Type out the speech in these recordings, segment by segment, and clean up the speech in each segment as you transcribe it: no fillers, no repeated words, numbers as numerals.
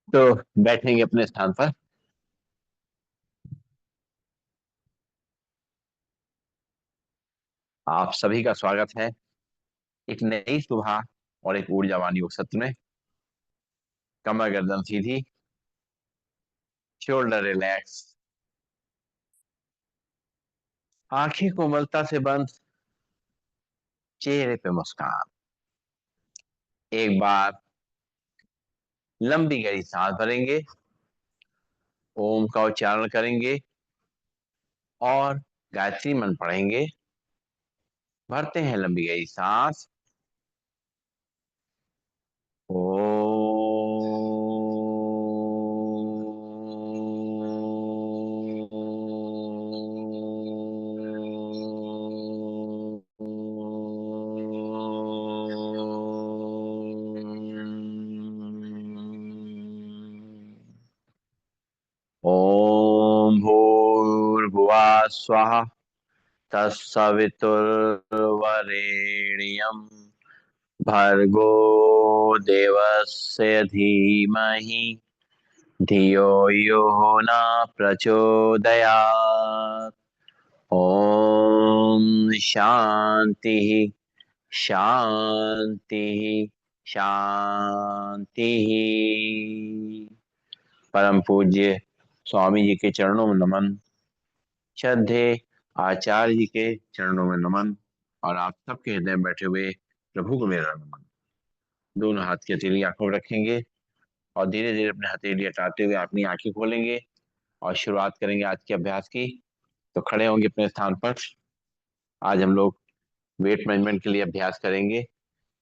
तो बैठेंगे अपने स्थान पर। आप सभी का स्वागत है एक नई सुबह और एक ऊर्जावान योग सत्र में। कमर गर्दन सीधी, शोल्डर रिलैक्स, आंखें कोमलता से बंद, चेहरे पे मुस्कान। एक बार लंबी गहरी सांस भरेंगे, ओम का उच्चारण करेंगे और गायत्री मंत्र पढ़ेंगे। भरते हैं लंबी गहरी सांस। ओ ओम भूर्भुवः स्वः तत्सवितुर्वरेण्यं भर्गो देवस्य धीमहि धियो यो न प्रचोदयात्। ओम शांति शांति शांति। परम पूज्य स्वामी जी के चरणों में नमन। श्रद्धे आचार्य जी के चरणों में नमन। और आप सबके हृदय में बैठे हुए प्रभु को मेरा नमन। दोनों हाथ की हथेली आंखों पर रखेंगे और धीरे धीरे अपने हथेली हटाते हुए अपनी आंखें खोलेंगे और शुरुआत करेंगे आज के अभ्यास की। तो खड़े होंगे अपने स्थान पर। आज हम लोग वेट मैनेजमेंट के लिए अभ्यास करेंगे,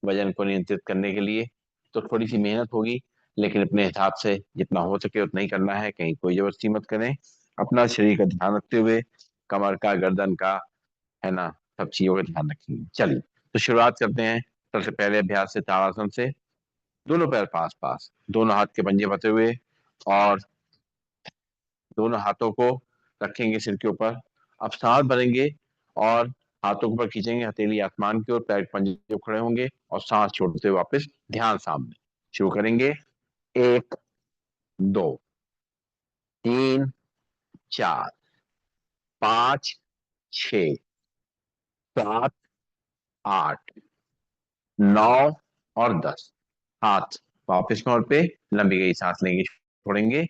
वजन को नियंत्रित करने के लिए। तो थोड़ी सी मेहनत होगी, लेकिन अपने हिसाब से जितना हो सके उतना ही करना है। कहीं कोई जबरदस्ती मत करें। अपना शरीर का ध्यान रखते हुए, कमर का, गर्दन का, है ना, सब चीजों का ध्यान रखेंगे। चलिए, तो शुरुआत करते हैं सबसे पहले अभ्यास से, ताड़ासन से। दोनों पैर पास पास, दोनों हाथ के पंजे बते हुए और दोनों हाथों को रखेंगे सिर के ऊपर। अब सांस भरेंगे और हाथों को ऊपर खींचेंगे, हथेली आसमान की ओर, पैर के पंजे जो खड़े होंगे और सांस छोड़ते हुए वापस ध्यान सामने। शुरू करेंगे। एक, दो, तीन, चार, पांच, छ, सात, आठ, नौ और 10। हाथ वापस कमर पे, लंबी गई सांस लेंगे, छोड़ेंगे।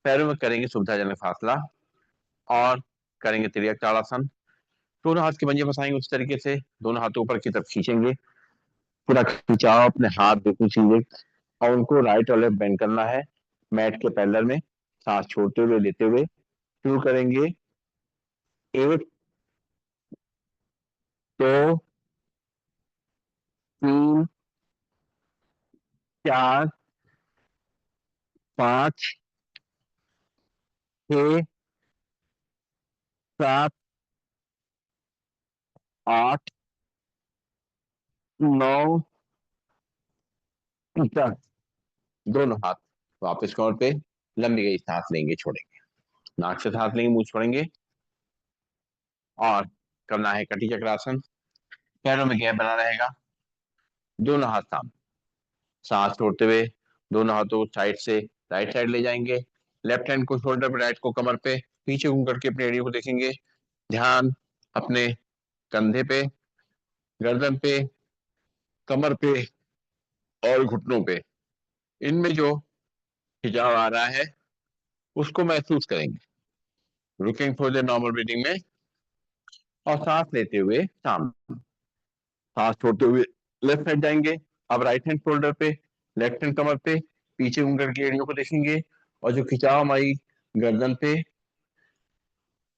पैरों में करेंगे सुविधाजनक फासला और करेंगे तिर्यक ताड़ासन। दोनों हाथ के पंजे फंसाएंगे उस तरीके से, दोनों हाथों ऊपर की तरफ खींचेंगे। पूरा खिंचाव अपने हाथ बिल्कुल सीधे, और उनको राइट और लेफ्ट बेंड करना है मैट के पैरेलल में, सांस छोड़ते हुए लेते हुए। शुरू करेंगे। एक, दो, तीन, चार, पांच, छ, सात, आठ, नौ, 10। दोनों हाथ वापस कमर पे, लंबी गई सांस लेंगे, छोड़ेंगे। नाक से सांस लेंगे, मुंह छोड़ेंगे। और करना है कटी चक्रासन। पैरों में गैप बना रहेगा, दोनों हाथ सामने, सांस छोड़ते हुए दोनों हाथों को साइड से राइट साइड ले जाएंगे। लेफ्ट हैंड को शोल्डर पे, राइट को कमर पे, पीछे घूम करके अपने एड़ियों को देखेंगे। ध्यान अपने कंधे पे, गर्दन पे, कमर पे और घुटनों पे। इनमें जो खिंचाव आ रहा है उसको महसूस करेंगे। रुकेंगे थोड़ी देर नॉर्मल ब्रीदिंग में और सांस लेते हुए सामने, सांस छोड़ते हुए लेफ्ट साइड जाएंगे। अब राइट हैंड शोल्डर पे, लेफ्ट हैंड कमर पे, पीछे घूम करके एड़ियों को देखेंगे। और जो खिंचाव हमारी गर्दन पे,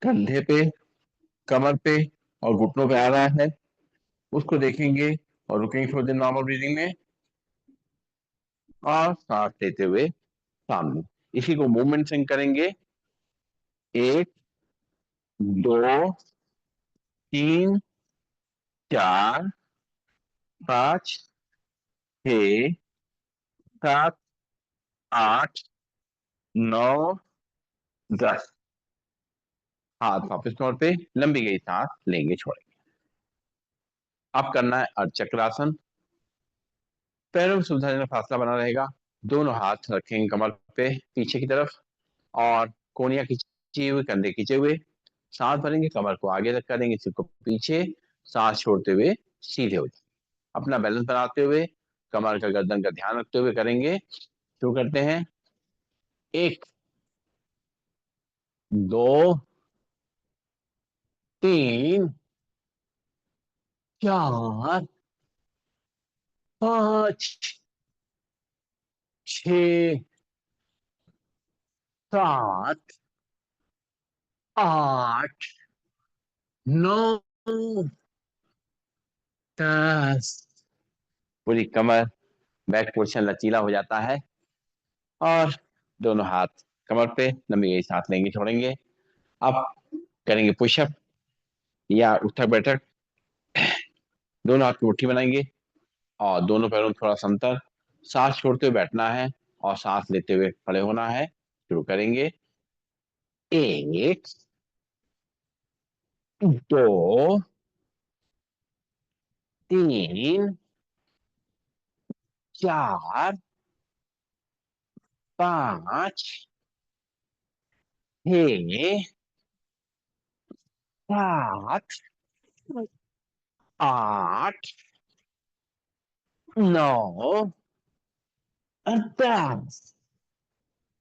कंधे पे, कमर पे और घुटनों पे आ रहा है उसको देखेंगे और रुकेंगे थोड़ी देर नॉर्मल ब्रीदिंग में और सांस लेते हुए सामने। इसी को मूवमेंट सिंक करेंगे। एक, दो, तीन, चार, पांच, छ, सात, आठ, नौ, 10। हाथ वापस तौर पे, लंबी गई सांस लेंगे, छोड़ेंगे। अब करना है अर्धचक्रासन। पैरों में सुविधाजनक फासला बना रहेगा, दोनों हाथ रखेंगे कमर पे पीछे की तरफ, और कोहनियां खींची हुई, कंधे खींचे हुए। सांस भरेंगे, कमर को आगे तक करेंगे, सिर को पीछे, सांस छोड़ते हुए सीधे हो जाए। अपना बैलेंस बनाते हुए, कमर का, गर्दन का ध्यान रखते हुए करेंगे। शुरू करते हैं। 1, 2, 3, 4, 5, 6, 7, 8, 9, 10। पूरी कमर, बैक पोर्शन लचीला हो जाता है। और दोनों हाथ कमर पे, लंबी गहरी सांस लेंगे, छोड़ेंगे। अब करेंगे पुशअप या उठक बैठक। दोनों हाथ की मुट्ठी बनाएंगे और दोनों पैरों में थोड़ा सा अंतर, सांस छोड़ते हुए बैठना है और सांस लेते हुए खड़े होना है। शुरू करेंगे। 1, 2, 3, 4, 5, 6, 7, 8, 9 और 10।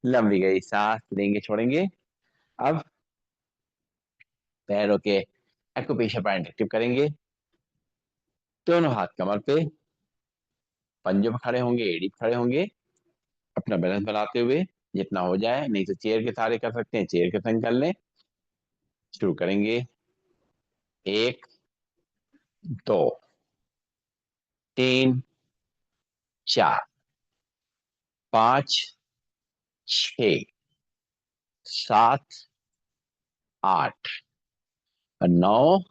लंबी गई सांस लेंगे, छोड़ेंगे। अब पैरों के एक्यूप्रेशर पॉइंट एक्टिव करेंगे। दोनों हाथ कमर पे, पंजों पे खड़े होंगे, एड़ी पे खड़े होंगे। अपना बैलेंस बनाते हुए, जितना हो जाए, नहीं तो चेयर के सहारे कर सकते हैं, चेयर के संग कर लें। शुरू करेंगे। 1, 2, 3, 4, 5, 6, 7, 8 और 9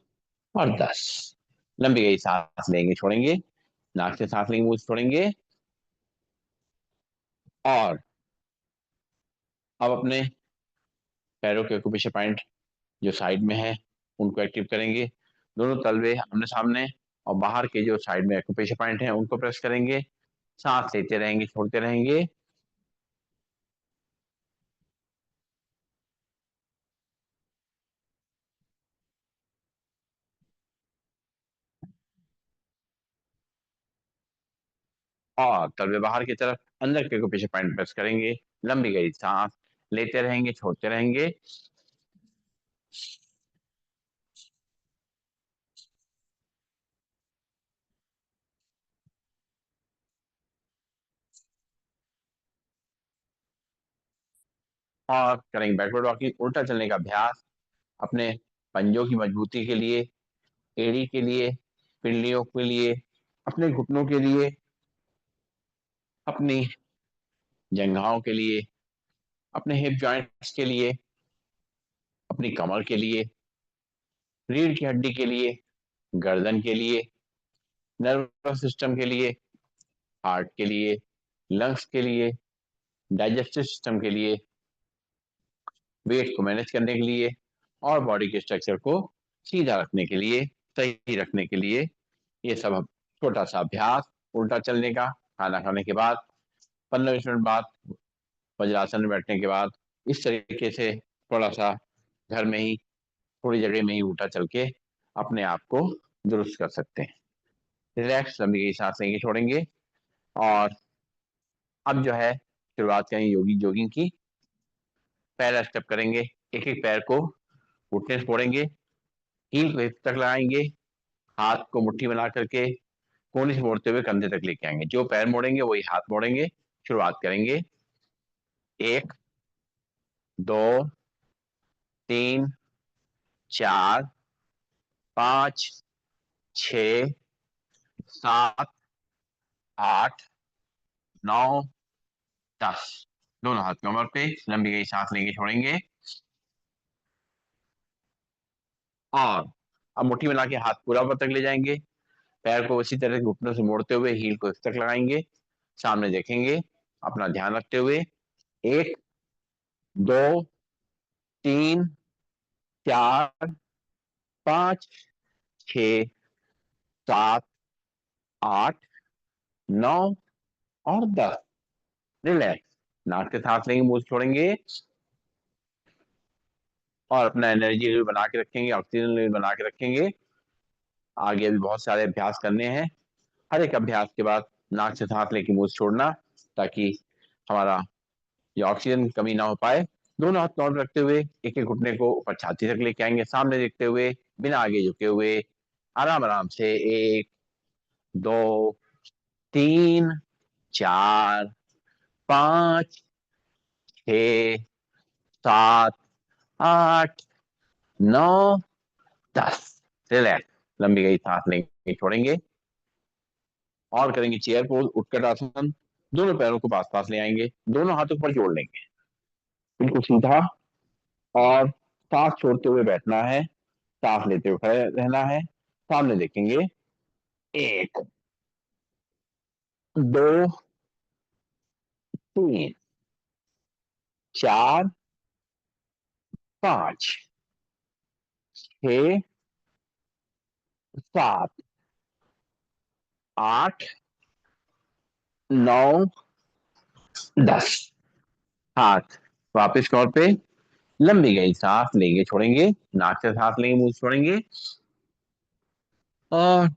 और 10। लंबी गई सांस लेंगे, छोड़ेंगे। नाक से सांस लेंगे, मुंह से छोड़ेंगे। और अब अपने पैरों के एक्यूप्रेशर पॉइंट जो साइड में है, उनको एक्टिव करेंगे। दोनों तलवे आमने सामने, और बाहर के जो साइड में एक्यूप्रेशर पॉइंट है, उनको प्रेस करेंगे। सांस लेते रहेंगे, छोड़ते रहेंगे। और तलवे बाहर की तरफ, अंदर के एक्यूप्रेशर पॉइंट प्रेस करेंगे। लंबी गई सांस लेते रहेंगे, छोड़ते रहेंगे। और करेंगे बैकवर्ड वॉकिंग, उल्टा चलने का अभ्यास। अपने पंजों की मजबूती के लिए, एड़ी के लिए, पिंडलियों के लिए, अपने घुटनों के लिए, अपनी जंघाओं के लिए, अपने हिप जॉइंट्स के लिए, अपनी कमर के लिए, रीढ़ की हड्डी के लिए, गर्दन के लिए, नर्वस सिस्टम के लिए, हार्ट के लिए, लंग्स के लिए, डाइजेस्टिव सिस्टम के लिए, वेट को मैनेज करने के लिए, और बॉडी के स्ट्रक्चर को सीधा रखने के लिए, सही रखने के लिए। ये सब छोटा सा अभ्यास उल्टा चलने का, खाना खाने के बाद, 15-20 मिनट बाद, वज्रासन में बैठने के बाद, इस तरीके से थोड़ा सा घर में ही, थोड़ी जगह में ही उल्टा चल के अपने आप को दुरुस्त कर सकते हैं। रिलैक्स, लंबी सांस लेंगे, छोड़ेंगे। और अब जो है, शुरुआत करेंगे योगी जॉगिंग की। पहला स्टेप करेंगे। एक एक पैर को घुटने से फोड़ेंगे, हील को हिप तक लगाएंगे, हाथ को मुट्ठी बना करके कोहनी से मोड़ते हुए कंधे तक लेके आएंगे। जो पैर मोड़ेंगे वही हाथ मोड़ेंगे। शुरुआत करेंगे। 1, 2, 3, 4, 5, 6, 7, 8, 9, 10। दोनों हाथ कमर पे, लंबी गई सांस लेंगे, छोड़ेंगे। और अब मुट्ठी बना के हाथ पूरा ऊपर तक ले जाएंगे। पैर को उसी तरह घुटनों से मोड़ते हुए हील को इस तक लगाएंगे। सामने देखेंगे, अपना ध्यान रखते हुए। 1, 2, 3, 4, 5, 6, 7, 8, 9 और 10। रिलैक्स। नाक से सांस लेंगे, मुंह से छोड़ेंगे और अपना एनर्जी लेवल बना के रखेंगे, ऑक्सीजन लेवल बना के रखेंगे। आगे भी बहुत सारे अभ्यास करने हैं। हर एक अभ्यास के बाद नाक से सांस लेके मुंह से छोड़ना, ताकि हमारा ये ऑक्सीजन की कमी ना हो पाए। दोनों हाथ नॉर्मल रखते हुए एक एक घुटने को ऊपर छाती तक लेके आएंगे, सामने देखते हुए, बिना आगे झुके हुए, आराम आराम से। 1, 2, 3, 4, 5, 6, 7, 8, 9, 10। रिलैक्स, लंबी गई सांस लेंगे, छोड़ेंगे और करेंगे चेयर पोज, उत्कट आसन। दोनों पैरों को पास पास ले आएंगे, दोनों हाथों पर जोड़ लेंगे, बिल्कुल सीधा। और सांस छोड़ते हुए बैठना है, सांस लेते हुए खड़े रहना है। सामने देखेंगे। 1, 2, 3, 4, 5, 6, 7, 8, 9, 10। हाथ वापिस कॉल पे। लंबी गई सांस लेंगे, छोड़ेंगे, नाक से सांस लेंगे, मुंह से छोड़ेंगे और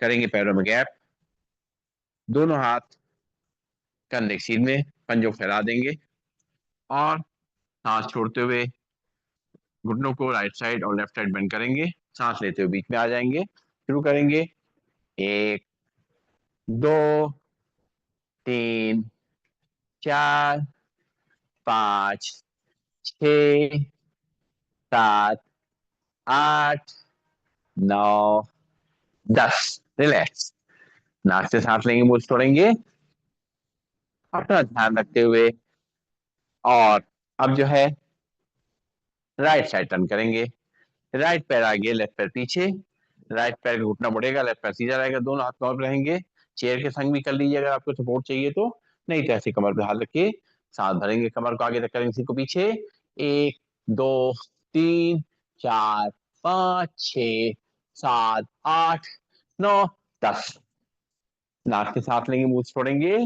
करेंगे पैरों में गैप। दोनों हाथ कंधे के सीध में, पंजों को फैला देंगे और सांस छोड़ते हुए घुटनों को राइट साइड और लेफ्ट साइड बेंड करेंगे। सांस लेते हुए बीच में आ जाएंगे, शुरू करेंगे। 1, 2, 3, 4, 5, 6, 7, 8, 9, 10। रिलैक्स, नाक से सांस लेंगे, मुंह से छोड़ेंगे, अपना ध्यान रखते हुए। और अब जो है राइट साइड टर्न करेंगे। राइट पैर आगे, लेफ्ट पैर पीछे। राइट पैर का घुटना मुड़ेगा, लेफ्ट पैर सीधा रहेगा, दोनों हाथ कमर पे रहेंगे। चेयर के संग भी कर लीजिए अगर आपको सपोर्ट चाहिए तो, नहीं तो ऐसे कमर पे हाथ रखिए। सांस भरेंगे, कमर को आगे तक करेंगे, सिर को पीछे। 1, 2, 3, 4, 5, 6, 7, 8, 9, 10। नाक से सांस लेंगे, मुंह से छोड़ेंगे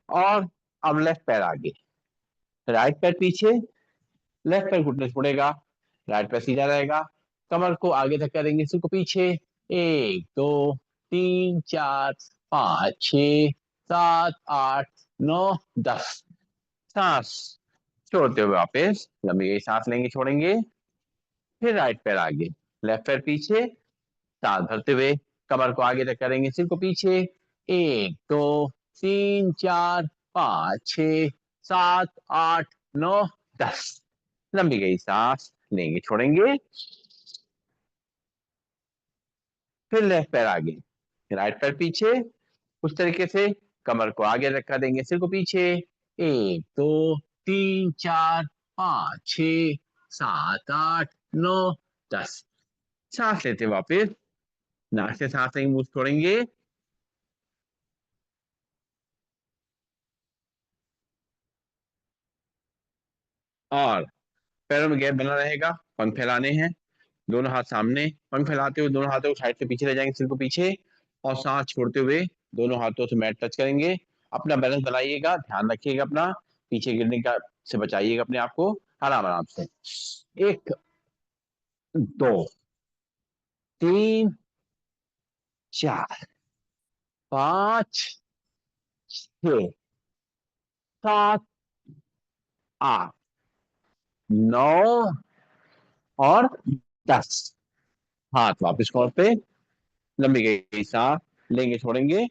और अब लेफ्ट पैर आगे, राइट पैर पीछे, लेफ्ट पैर घुटने से मुड़ेगा, राइट पैर सीधा रहेगा, कमर को आगे तक करेंगे, सिर को पीछे। 1, 2, 3, 4, 5, 6, 7, 8, 9, 10। सांस छोड़ते हुए वापस लंबी गई सांस लेंगे, छोड़ेंगे। फिर राइट पैर आगे, लेफ्ट पैर पीछे, सांस भरते हुए कमर को आगे तक करेंगे, सिर को पीछे। 1, 2, 3, 4, 5, 6, 7, 8, 9, 10। लंबी गई सांस लेंगे, छोड़ेंगे। फिर लेफ्ट पैर आगे, राइट पैर पीछे, उस तरीके से कमर को आगे रखा देंगे, सिर को पीछे। 1, 2, 3, 4, 5, 6, 7, 8, 9, 10। सांस लेते वापस, नाक से सांस लेंगे, मुंह से छोड़ेंगे और पैरों में गैप बना रहेगा। पंख फैलाने हैं, दोनों हाथ सामने, पंख फैलाते हुए दोनों हाथों को साइड से पीछे ले जाएंगे, सिर को पीछे और सांस छोड़ते हुए दोनों हाथों से मैट टच करेंगे। अपना बैलेंस बनाइएगा, ध्यान रखिएगा अपना, पीछे गिरने का से बचाइएगा अपने आप को, आराम आराम से। 1, 2, 3, 4, 5, 6, 7, 8, 9 और 10। हाथ वापस कॉल पे, लंबी गई सांस लेंगे, छोड़ेंगे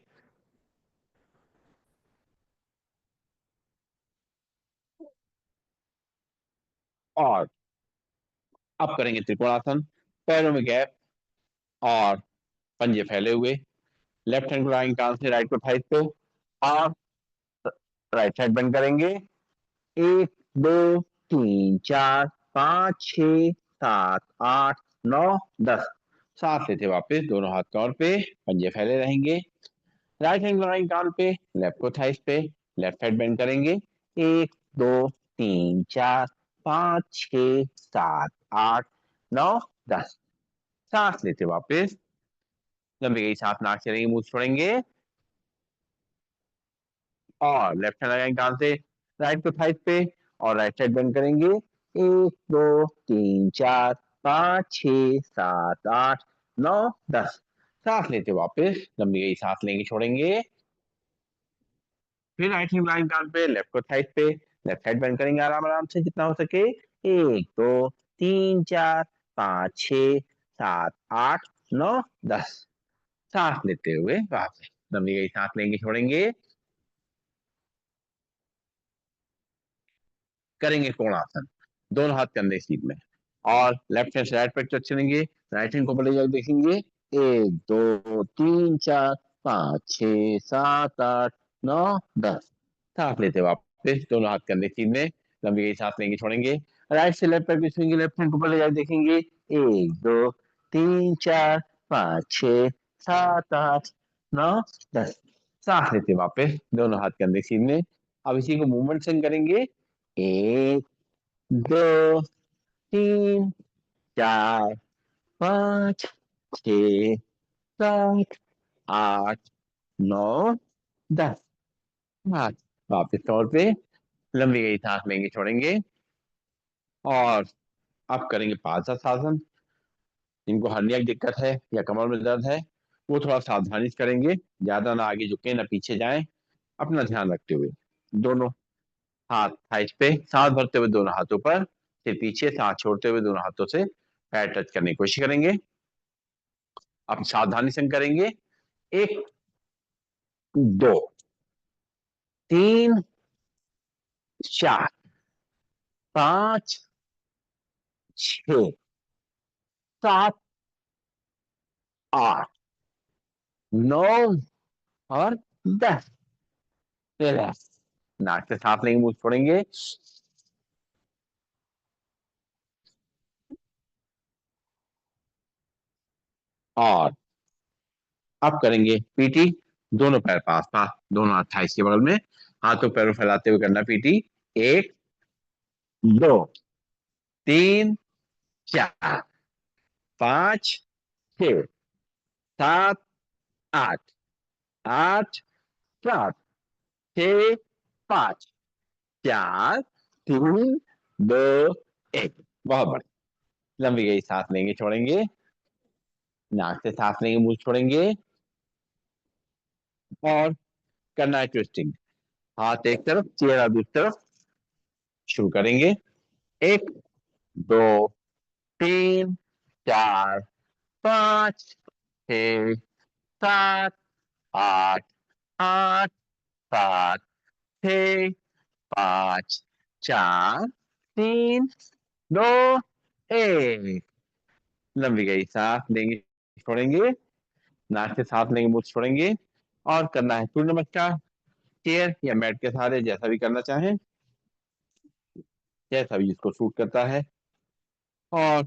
और अब करेंगे त्रिकोणासन। पैरों में गैप और पंजे फैले हुए, लेफ्ट हैंड को उठाएंगे कान से, राइट को थाइस पे और राइट साइड बेंड करेंगे। 1, 2, 3, 4, 5, 6, 7, 8, 9, 10। सांस लेते वापस दोनों हाथ कमर पे, पंजे फैले रहेंगे। राइट हैंड लगाएंगे कान पे, लेफ्ट को थाइस पे, लेफ्ट साइड बेंड करेंगे। 1, 2, 3, 4, 5, 6, 7, 8, 9, 10। सांस लेते वापस लंबी गई सांस नाक से लेंगे, मुंह से छोड़ेंगे और लेफ्ट हैंड लगाएंगे कान से राइट को थाइस पे, और राइट साइड बेंड करेंगे। 1 2 3 4 5 6 7 8 9 10। सांस लेते वापस लंबी गई सांस लेंगे, छोड़ेंगे। फिर राइट हैंड लाइन कान पे, लेफ्ट को थाइस पे, लेफ्ट साइड बेंड करेंगे आराम आराम से जितना हो सके। 1 2 3 4 5 6 7 8 9 10। सांस लेते हुए वापस लंबी गई सांस लेंगे, छोड़ेंगे। करेंगे कोणासन, दोनों हाथ कंधे सीध में, और लेफ्ट हैंड से राइट पैर टच करेंगे। राइट हैंड को ऊपर ले जाकर देखेंगे। 1 2 3 4 5 6 7 8 9 10। सांस लेते वापस दोनों हाथ कंधे सीध में, लंबी गई सांस लेंगे, छोड़ेंगे। राइट से लेफ्ट पैर पीछेंगे, लेफ्ट हैंड को ऊपर ले जाकर देखेंगे। 1 2 3 4 5 6 7 8 9 10। सांस लेते वापस दोनों हाथ कंधे सीध में। अब इसी को मूवमेंट से करेंगे। 1 2 3 4 5 6 7 8 9 10। हाथ वापिस तौर पे लंबी गई सांस लेंगे, छोड़ेंगे। और अब करेंगे पादहस्त। जिनको हर्निया की दिक्कत है या कमर में दर्द है, वो थोड़ा सावधानी से करेंगे, ज्यादा ना आगे झुके ना पीछे जाएं, अपना ध्यान रखते हुए। दोनों हाथ थाइस पे, सांस भरते हुए दोनों हाथों पर, फिर पीछे सांस छोड़ते हुए दोनों हाथों से पैर टच करने की कोशिश करेंगे। अब सावधानी से करेंगे। 1 2 3 4 5 6 7 8 9 और 10। रिलैक्स। नाक से सांस लेंगे, मुंह छोड़ेंगे। और अब करेंगे पीटी। दोनों पैर पास पास, दोनों हाथ थाइस के बगल में, हाथों पैरों फैलाते हुए करना पीटी। 1 2 3 4 5 6 7 8 8 9 10। बहुत बढ़िया। लंबी गई सांस लेंगे, छोड़ेंगे। नाक से सांस लेंगे, मुंह छोड़ेंगे। और करना है ट्विस्टिंग। हाथ एक तरफ, चेहरा दूसरी तरफ। शुरू करेंगे। 1 2 3 4 5 6 7 8 8 9 10। लंबी गई सांस लेंगे, छोड़ेंगे। नाक से सांस लेंगे, मुंह छोड़ेंगे। और करना है सूर्य नमस्कार। चेयर या मैट के सहारे, जैसा भी करना चाहें, जैसा भी जिसको सूट करता है। और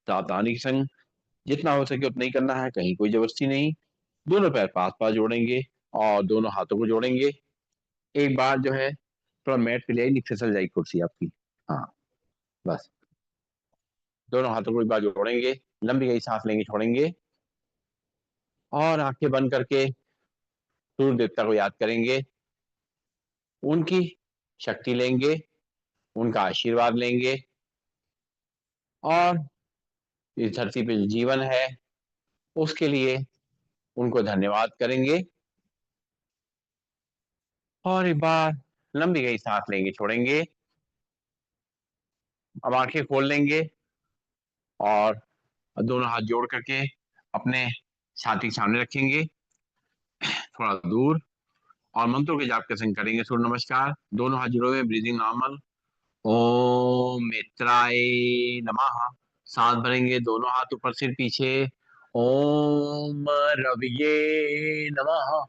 सावधानी के संग जितना हो सके उतना ही करना है, कहीं कोई जबरदस्ती नहीं। दोनों पैर पास पास जोड़ेंगे और दोनों हाथों को जोड़ेंगे। एक बार जो है थोड़ा मैट पे ले आई, नीचे फिसल जाएगी कुर्सी आपकी। हाँ, बस। दोनों हाथों को एक बार जोड़ेंगे, लंबी गई सांस लेंगे, छोड़ेंगे। और आंखें बंद करके सूर्य देवता को याद करेंगे। उनकी शक्ति लेंगे, उनका आशीर्वाद लेंगे। और इस धरती पे जो जीवन है उसके लिए उनको धन्यवाद करेंगे। और एक बार लंबी गई सांस लेंगे, छोड़ेंगे। अब आंखें खोल लेंगे और दोनों हाथ जोड़ करके अपने छाती के सामने रखेंगे, थोड़ा दूर। और मंत्रों के जाप के संग करेंगे सूर्य नमस्कार। दोनों हाथ जुड़े हुए, ब्रीदिंग नॉर्मल। ओम मित्राय नमः। सांस भरेंगे, दोनों हाथ ऊपर सिर पीछे। ओम रविये नमः।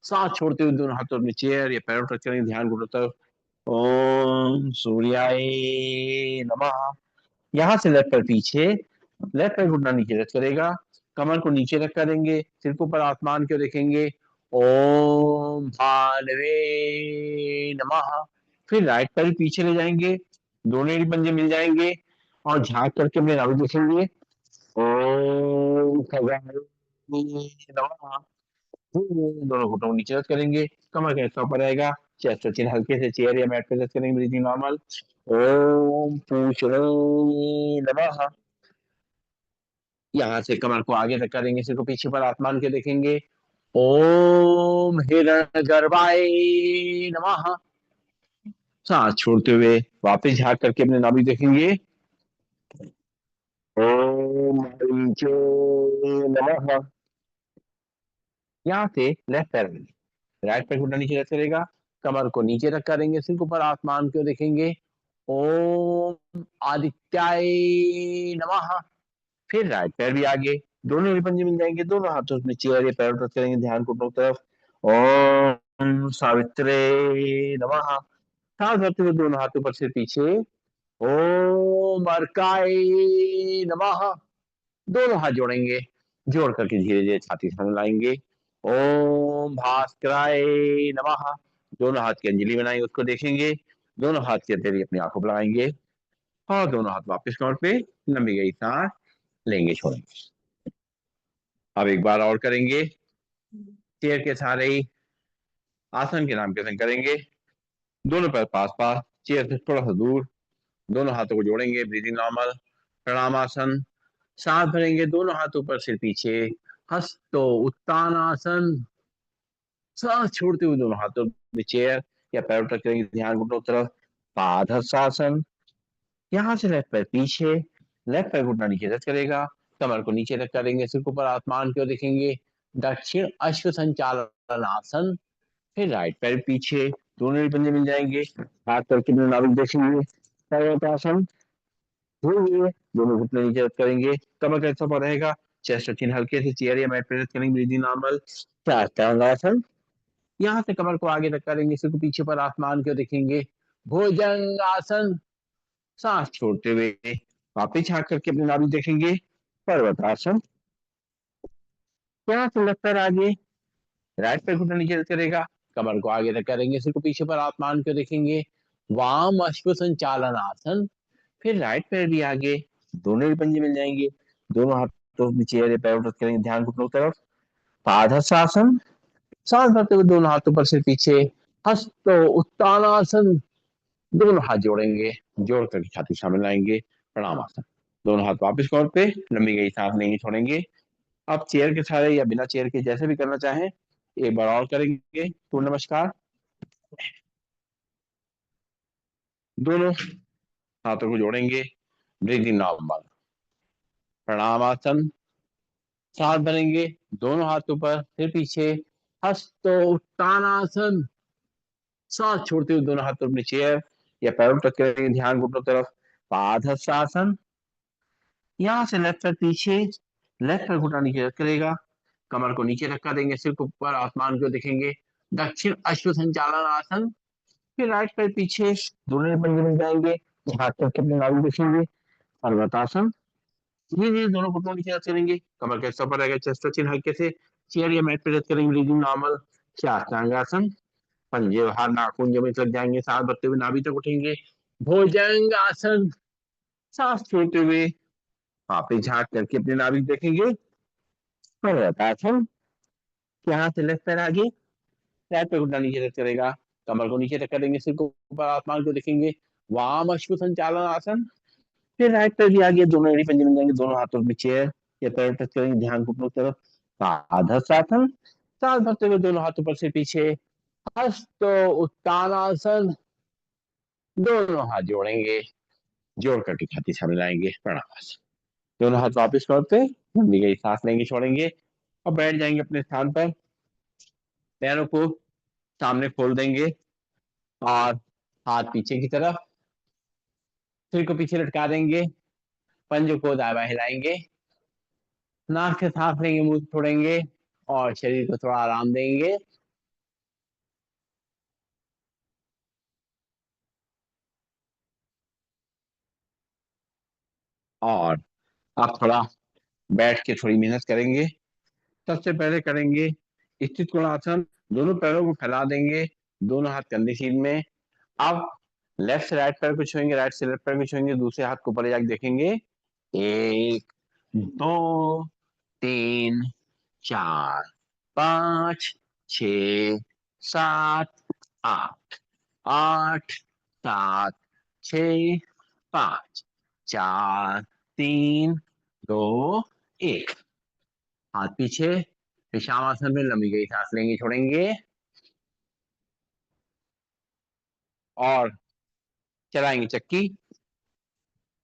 सांस छोड़ते हुए दोनों हाथों अपने चेयर या पैरों टच करेंगे, ध्यान घुटनों तरफ। ओम सूर्याय नमः। यहाँ से लेफ्ट पैर पीछे, लेफ्ट पैर घुटना नीचे रख करेगा, कमर को नीचे रख करेंगे, सिर को ऊपर आसमान की ओर देखेंगे। ओम भालवे नमः। फिर राइट पैर पीछे ले जाएंगे, दोनों एड़ी पंजे मिल जाएंगे, और झांक करके अपने नाभि देखेंगे। ओम खगाय नमः। दोनों घुटनों को नीचे रख करेंगे, कमर का हिस्सा ऊपर रहेगा, चेस्ट का चिन्ह हल्के से चेयर या मैट पे टच करेंगे, ब्रीथिंग नॉर्मल। ओम पूषणे नमः। यहाँ से कमर को आगे तक करेंगे, सिर को पीछे पर आत्मान के देखेंगे। ओम हिरण्यगर्भाय नमः। सांस छोड़ते हुए वापस झांक करके अपने नाभि देखेंगे। ओम हरिचो नमः। यहाँ से लेफ्ट पैर, राइट पैर घुटना नीचे रख करेगा, कमर को नीचे रख करेंगे, सिर को ऊपर आसमान को देखेंगे। ओम आदित्याय नमः। फिर राइट पैर भी आगे, दोनों ही पंजे मिल जाएंगे, दोनों हाथों में चेयर या पैर टच करेंगे, ध्यान घुटनों की तरफ। ओम सावित्रे नमः। सांस भरते हुए दोनों हाथों पर सिर पीछे। ओम अर्काय नमः। दोनों हाथ जोड़ेंगे, जोड़ करके धीरे धीरे छाती से लाएंगे। ओम भास्कराय नमः। दोनों हाथ की अंजलि बनाएंगे, उसको देखेंगे, दोनों हाथ की हथेली अपनी आंखों पर लगाएंगे और दोनों हाथ वापस कमर पे, लंबी गई सांस लेंगे, छोड़ेंगे। अब एक बार और करेंगे, चेयर के सहारे ही आसन के नाम के आसन करेंगे, दोनों पैर पास पास, चेयर से थोड़ा सा दूर, दोनों हाथों को जोड़ेंगे, ब्रीदिंग नॉर्मल। प्रणामासन, सांस भरेंगे, दोनों हाथों पर सिर पीछे, हस्तो उत्तानासन। सांस छोड़ते हुए दोनों हाथों में चेयर या पैर टच करेंगे, ध्यान घुटनों की तरफ। पादहस्तासन। यहाँ से लेफ्ट पैर पीछे, लेफ्ट पैर घुटना नीचे टच करेगा, कमर को नीचे रख करेंगे, सिर को ऊपर आसमान की ओर देखेंगे। दक्षिण अश्व संचालन आसन। फिर राइट पैर पीछे, दोनों ही पंजे मिल जाएंगे, हाथ करके नाभिक देखेंगे। पर्वतासन। धीरे दोनों घुटने नीचे रख करेंगे, कमर का हिस्सा पर रहेगा, चेस्ट चिन्ह हल्के से चेयर या मैट पे रख करेंगे, ब्रीदिंग नॉर्मल। चार यहाँ से कमर को आगे तक करेंगे, सिर को पीछे पर आसमान को देखेंगे। भुजंगासन। सांस छोड़ते हुए वापिस झांक करके अपने नाभि देखेंगे। पर्वतासन। यहाँ से लेफ्ट पैर आगे, राइट पैर घुटना नीचे करेगा, कमर को आगे तक करेंगे, सिर को पीछे पर आसमान को देखेंगे। वाम अश्व संचालन आसन। फिर राइट पैर भी आगे, दोनों ही पंजे मिल जाएंगे, दोनों हाथों में चेहरे पैर टच करेंगे, ध्यान घुटनों की तरफ। पादहस्तासन। सांस भरते हुए दोनों हाथों पर सिर पीछे, हस्तो उत्तानासन। दोनों हाथ जोड़ेंगे, जोड़ करके छाती सामने लाएंगे, प्रणामासन। दोनों हाथ वापस कमर पे, लंबी गई सांस लेंगे, छोड़ेंगे। आप चेयर के सहारे या बिना चेयर के जैसे भी करना चाहें, एक बार और करेंगे सूर्य नमस्कार। दोनों हाथों को जोड़ेंगे, ब्रीदिंग नॉर्मल। प्रणामासन। सांस भरेंगे, दोनों हाथों पर फिर पीछे, हस्तो उत्तानासन। सांस छोड़ते हुए दोनों हाथों अपने चेयर या पैरों टच करेंगे, ध्यान घुटनों तरफ। पादहस्तासन। यहाँ से लेफ्ट पैर पीछे, लेफ्ट पैर घुटना नीचे रख करेगा, कमर को नीचे रखा देंगे, सिर को ऊपर आसमान को देखेंगे। दक्षिण अश्व संचालन आसन। फिर राइट पैर पीछे, दोनों पंजे मिल जाएंगे, हाथ करके अपने नाभि देखेंगे। पर्वतासन। धीरे धीरे दोनों घुटनों नीचे रख करेंगे, कमर का हिस्सा ऊपर रहेगा, चेस्ट का चिन्ह हल्के से चेयर या मैट पे रख करेंगे, ब्रीदिंग नॉर्मल। शास्त्रांगासन। पंजे बाहर नाखून जमीन लग जाएंगे, सांस भरते हुए नाभि तक उठेंगे। भुजंग आसन। सांस छोड़ते हुए वापिस झांक करके अपने नाभि देखेंगे। पर्वतासन। यहाँ से लेफ्ट पैर आगे, राइट पे घुटना नीचे रख करेगा, कमर को नीचे रख करेंगे, सिर को ऊपर आसमान को देखेंगे। वाम अश्व संचालन आसन। फिर राइट पैर भी आगे, दोनों एड़ी पंजे मिल जाएंगे, दोनों हाथों में चेयर या पैर टच करेंगे, ध्यान घुटनों की तरफ। पादहस्तासन। सांस भरते हुए दोनों हाथों पर से पीछे, हस्तो उत्तानासन। दोनों हाथ जोड़ेंगे, जोड़ करके छाती सामने लाएंगे, प्रणामासन। दोनों हाथ वापस करते, लंबी गई सांस लेंगे, छोड़ेंगे और बैठ जाएंगे अपने स्थान पर। पैरों को सामने खोल देंगे और हाथ पीछे की तरफ, सिर को पीछे लटका देंगे, पंजों को दाएं बाएं हिलाएंगे, नाक से सांस लेंगे, मुंह छोड़ेंगे और शरीर को थोड़ा आराम देंगे। और आप थोड़ा बैठ के थोड़ी मेहनत करेंगे। सबसे पहले करेंगे स्थित कोणासन, दोनों पैरों को फैला देंगे, दोनों हाथ कंधे सीध में। अब लेफ्ट से राइट पैर को छुएंगे, राइट से लेफ्ट पैर को छुएंगे, दूसरे हाथ को ऊपर जाके देखेंगे। एक, दो, तीन, चार, पांच, छ, सात, आठ, आठ, सात, छ, पाँच, चार, तीन, दो, एक। हाथ पीछे। विश्राम आसन में लंबी गई सांस लेंगे छोड़ेंगे और चलाएंगे चक्की।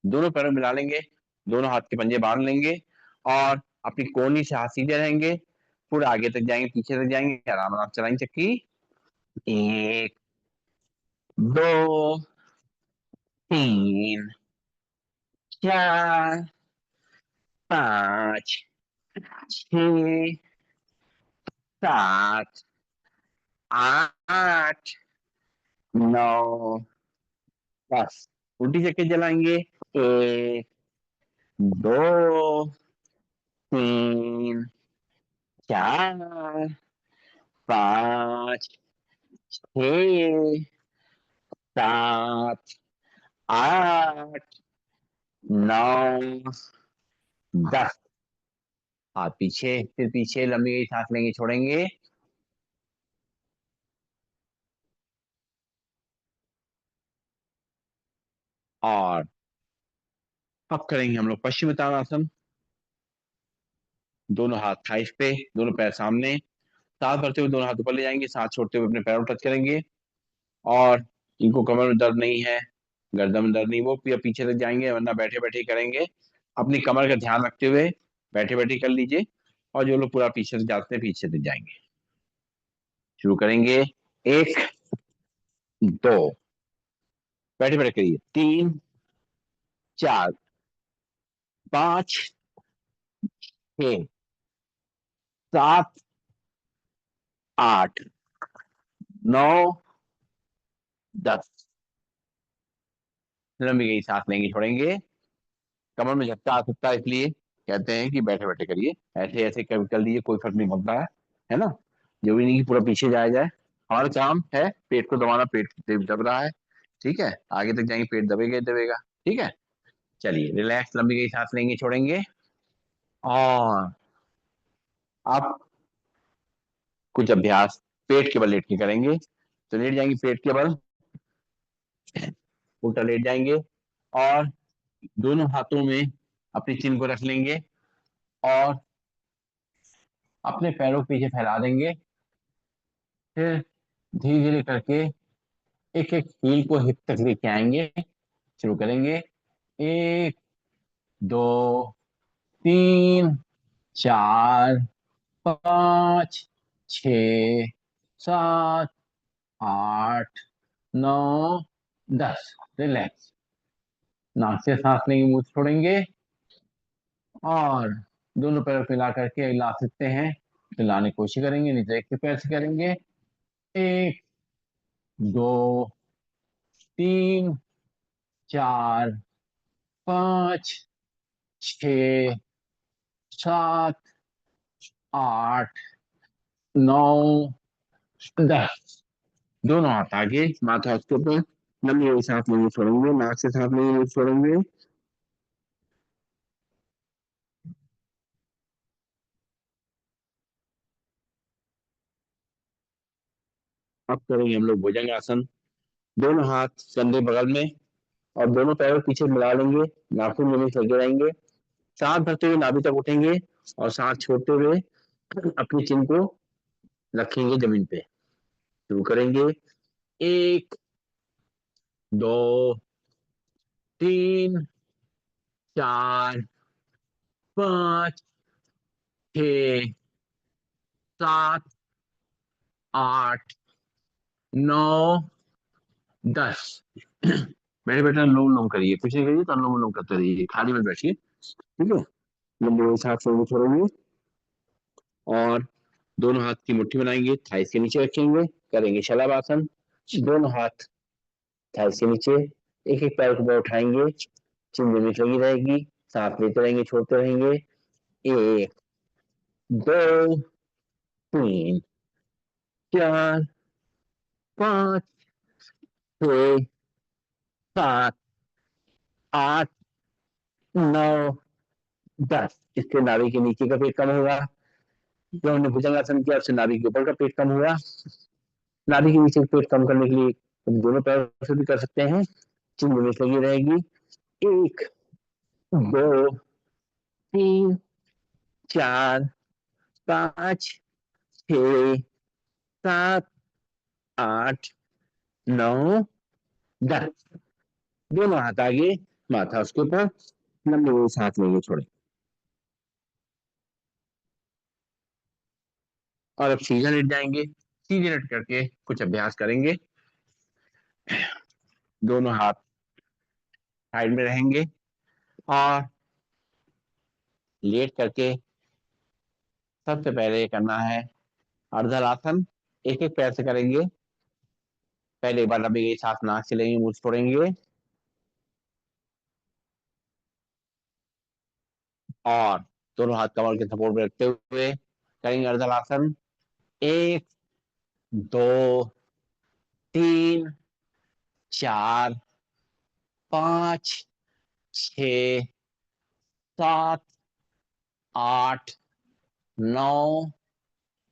दोनों पैरों मिला लेंगे, दोनों हाथ के पंजे बांध लेंगे और अपनी कोहनी से हाथ सीधे रहेंगे। पूरा आगे तक जाएंगे, पीछे तक जाएंगे, आराम आराम चलाएंगे चक्की। एक, दो, तीन, चार, पाँच, छ, सात, आठ, नौ, 10। उल्टी चक्के चलाएंगे। एक, दो, तीन, चार, पाँच, छ, सात, आठ, नौ, 10। हाथ पीछे, फिर पीछे लंबी गई सांस लेंगे छोड़ेंगे और अब करेंगे हम लोग पश्चिम उत्तानासन। दोनों हाथ थाइस पे, दोनों पैर सामने, सांस भरते हुए दोनों हाथ ऊपर ले जाएंगे, सांस छोड़ते हुए अपने पैरों टच करेंगे और इनको कमर में दर्द नहीं है, गर्दन में दर्द नहीं, वो पीछे तक जाएंगे, वरना बैठे बैठे ही करेंगे। अपनी कमर का ध्यान रखते हुए बैठे बैठे कर लीजिए और जो लोग पूरा पीछे तक जाते हैं पीछे तक जाएंगे। शुरू करेंगे। एक, दो, बैठे बैठे करिए। तीन, चार, पांच, छह, सात, आठ, नौ, 10। लंबी गई सांस लेंगे छोड़ेंगे। कमर में झटका आ सकता है, इसलिए कहते हैं कि बैठे बैठे करिए। ऐसे ऐसे कर लीजिए, कोई फर्क नहीं पड़ता है ना। जो भी नहीं कि पूरा पीछे जाया जाए। हमारा काम है पेट को दबाना, पेट दब रहा है। ठीक है, आगे तक जाएंगे, पेट दबेगा ही दबेगा। ठीक है, चलिए रिलैक्स, लंबी गई सांस लेंगे छोड़ेंगे और आप कुछ अभ्यास पेट के बल लेट के करेंगे। तो लेट जाएंगे पेट के बल, उल्टा लेट जाएंगे और दोनों हाथों में अपनी चिन को रख लेंगे और अपने पैरों को पीछे फैला देंगे। फिर धीरे धीरे करके एक एक हील को हिप तक लेके आएंगे। शुरू करेंगे। एक, दो, तीन, चार, पाँच, छ, सात, आठ, नौ, 10। रिलैक्स। नाक से सांस लेंगे, मुंह से छोड़ेंगे और दोनों पैरों को हिला करके हिला सकते हैं, हिलाने की कोशिश करेंगे। नीचे एक के पैर से करेंगे। एक, दो, तीन, चार, पाँच, छ, सात, आठ, नौ, 10। दोनों हाथ आगे, माथा उसके ऊपर। लंबी सांस लेंगे छोड़ेंगे, नाक से सांस लेंगे मुंह से छोड़ेंगे। अब करेंगे हम लोग भुजंग आसन। दोनों हाथ कंधे बगल में और दोनों पैरों पीछे मिला लेंगे, नाखून जमीन से लगे रहेंगे। सांस भरते हुए नाभि तक उठेंगे और सांस छोड़ते हुए अपनी चिन को रखेंगे जमीन पे। शुरू करेंगे। एक, दो, तीन, चार, पाँच, छ, सात, आठ, नौ, 10। बैठे बैठे अनुलोम विलोम करिए, कुछ नहीं करिए तो अनुलोम विलोम करते रहिए, खाली में बैठिए। ठीक है, लंबे सांस लेंगे छोड़ेंगे और दोनों हाथ की मुट्ठी बनाएंगे, थाइस के नीचे रखेंगे। करेंगे शलभासन। दोनों हाथ थाइस के नीचे, एक एक पैर को ऊपर उठाएंगे, चिन जमीन पे लगी रहेगी, सांस लेते रहेंगे छोड़ते रहेंगे। एक, दो, तीन, चार, पाँच, छः, सात, आठ, नौ, 10। इससे नाभि के नीचे का पेट कम होगा। जो हमने भुजंगासन किया उससे नाभि के ऊपर का पेट कम हुआ। नाभि के नीचे पेट कम करने के लिए दोनों पैरों से भी कर सकते हैं। चिन्ह में लगी रहेगी 1 2 3 4 5 6 7 8 9 10। दोनों हाथ आगे, माथा उसके ऊपर, लंबे सांस लेंगे, छोड़े। और अब सीधा लेट जाएंगे। सीधे लेट करके कुछ अभ्यास करेंगे। दोनों हाथ साइड में रहेंगे और लेट करके सबसे पहले करना है अर्धलासन। एक एक पैर से करेंगे। पहले एक बार लंबी गई सांस नाक से लेंगे, मुंह से छोड़ेंगे और दोनों हाथ कमर के सपोर्ट में रखते हुए करेंगे अर्धलासन। 1 2 3 4 5 6 7 8 9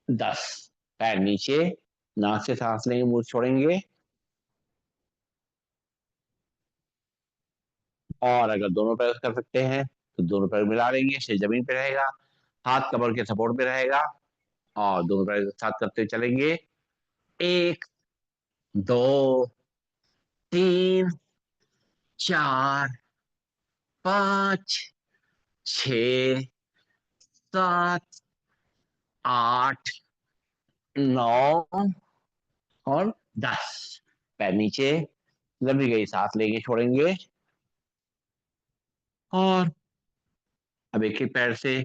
10। पैर नीचे, नाक से सांस लेंगे, मुंह से छोड़ेंगे। और अगर दोनों पैर कर सकते हैं तो दोनों पैर मिला लेंगे, सिर जमीन पे रहेगा, हाथ कमर के सपोर्ट में रहेगा और दोनों पैर साथ करते हुए चलेंगे। 1 2 3 4 5 6 7 8 9 और 10। पैर नीचे, लंबी गई सांस लेंगे, छोड़ेंगे और अब एक एक पैर से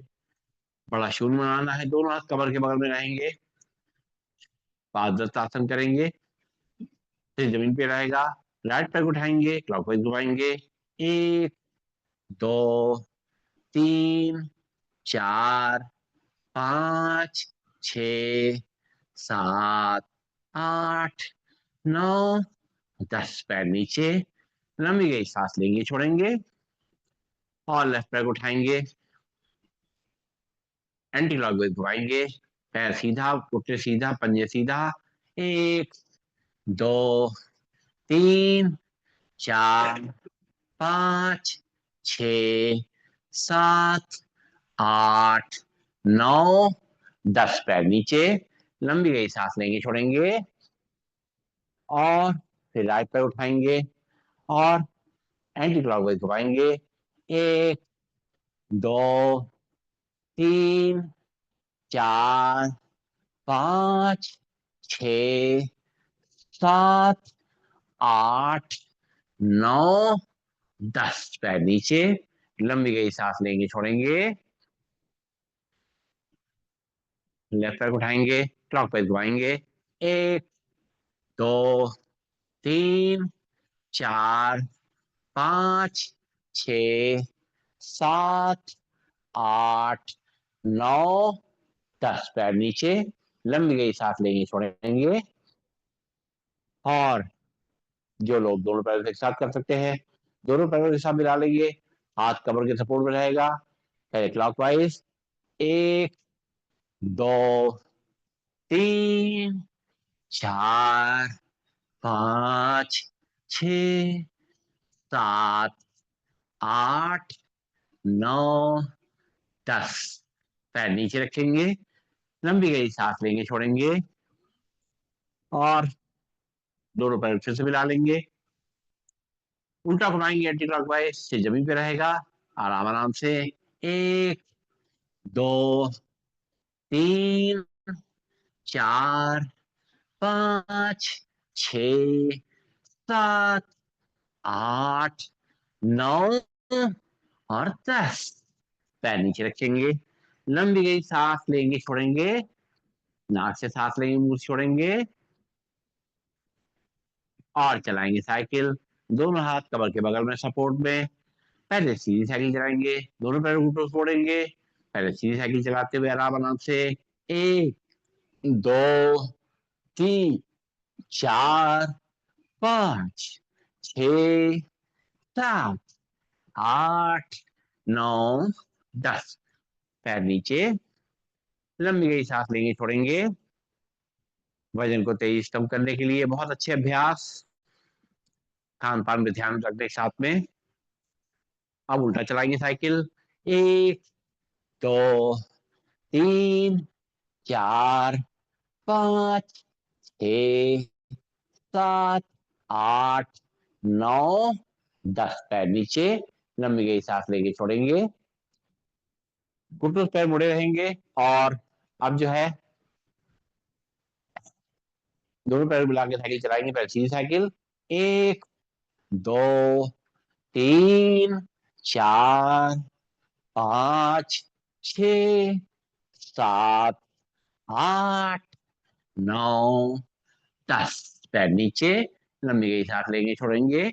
बड़ा शून्य बनाना है। दोनों हाथ कमर के बगल में रहेंगे, पादहस्तासन करेंगे, सिर जमीन पे रहेगा। राइट पैर उठाएंगे, क्लॉकवाइज घुमाएंगे। 1 2 3 4 5 6 7 8 9 10। पैर नीचे, लंबी गई सांस लेंगे, छोड़ेंगे और लेफ्ट पैर उठाएंगे, एंटी क्लॉकवाइज घुमाएंगे। पैर सीधा, घुटने सीधा, पंजे सीधा। 1 2 3 4 5 6 7 8 9 10। पैर नीचे, लंबी गई सांस लेंगे, छोड़ेंगे और फिर राइट पैर उठाएंगे और एंटी क्लॉकवाइज घुमाएंगे। 1 2 3 4 5 6 7 8 9 10। पैर नीचे, लंबी गई सांस लेंगे, छोड़ेंगे, लेफ्ट पैर उठाएंगे, क्लॉकवाइज घुमाएंगे। 1 2 3 4 5 6 7 8 9 10। पैर नीचे, लंबी गई सांस लेंगे, छोड़ेंगे और जो लोग दोनों पैरों से एक साथ कर सकते हैं, दोनों पैरों के साथ मिला लेंगे, हाथ कमर के सपोर्ट में रहेगा। पहले क्लॉकवाइज 1 2 3 4 5 6 7 8 9 10। पैर नीचे रखेंगे, लंबी गई सांस लेंगे, छोड़ेंगे और दोनों पैर फिर से मिला लेंगे। उल्टा घुमाएंगे एंटी क्लॉकवाइज, से जमीन पे रहेगा। आराम आराम से 1 2 3 4 5 6 7 8 9 और 10। पैर नीचे रखेंगे, लंबी गई सांस लेंगे, छोड़ेंगे, नाक से सांस लेंगे, मुंह से छोड़ेंगे और चलाएंगे साइकिल। दोनों हाथ कमर के बगल में सपोर्ट में। पहले सीधी साइकिल चलाएंगे, दोनों पैरों को ऊपर छोड़ेंगे। पहले सीधी साइकिल चलाते हुए आराम आराम से 1 2 3 4 5 6 7 8 9 10। पैर नीचे, लंबी गई सांस लेंगे, छोड़ेंगे वजन को तेजी कम करने के लिए बहुत अच्छे अभ्यास, खान पान में ध्यान रखने के साथ में। अब उल्टा चलाएंगे साइकिल। एक, दो, तीन, चार, पाँच, छः, सात, आठ, नौ, 10। पैर नीचे, लंबी गई सांस लेके छोड़ेंगे, घुटनों से पैर मुड़े रहेंगे। और अब जो है दोनों पैर मिला के साइकिल चलाएंगे, पैर सीधी साइकिल। एक, दो, तीन, चार, पाँच, छ, सात, आठ, नौ, 10। पैर नीचे, लंबी गई सांस लेंगे छोड़ेंगे।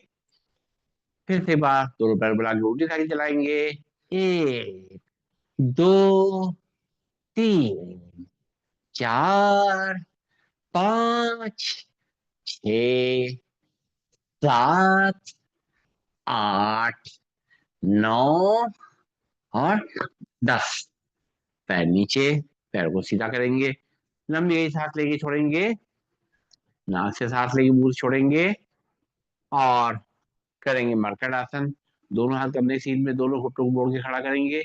फिर से बार दोनों पैर मिला के उल्टी साइकिल चलाएंगे। एक, दो, तीन, चार, पाँच, छ, सात, आठ, नौ और 10। पैर नीचे, पैर को सीधा करेंगे, लंबी गई सांस लेके छोड़ेंगे, नाक से सांस लेके मुंह से छोड़ेंगे। और करेंगे मरकट आसन। दोनों हाथ अपने सीध में, दोनों घुटनों को मोड़ के खड़ा करेंगे,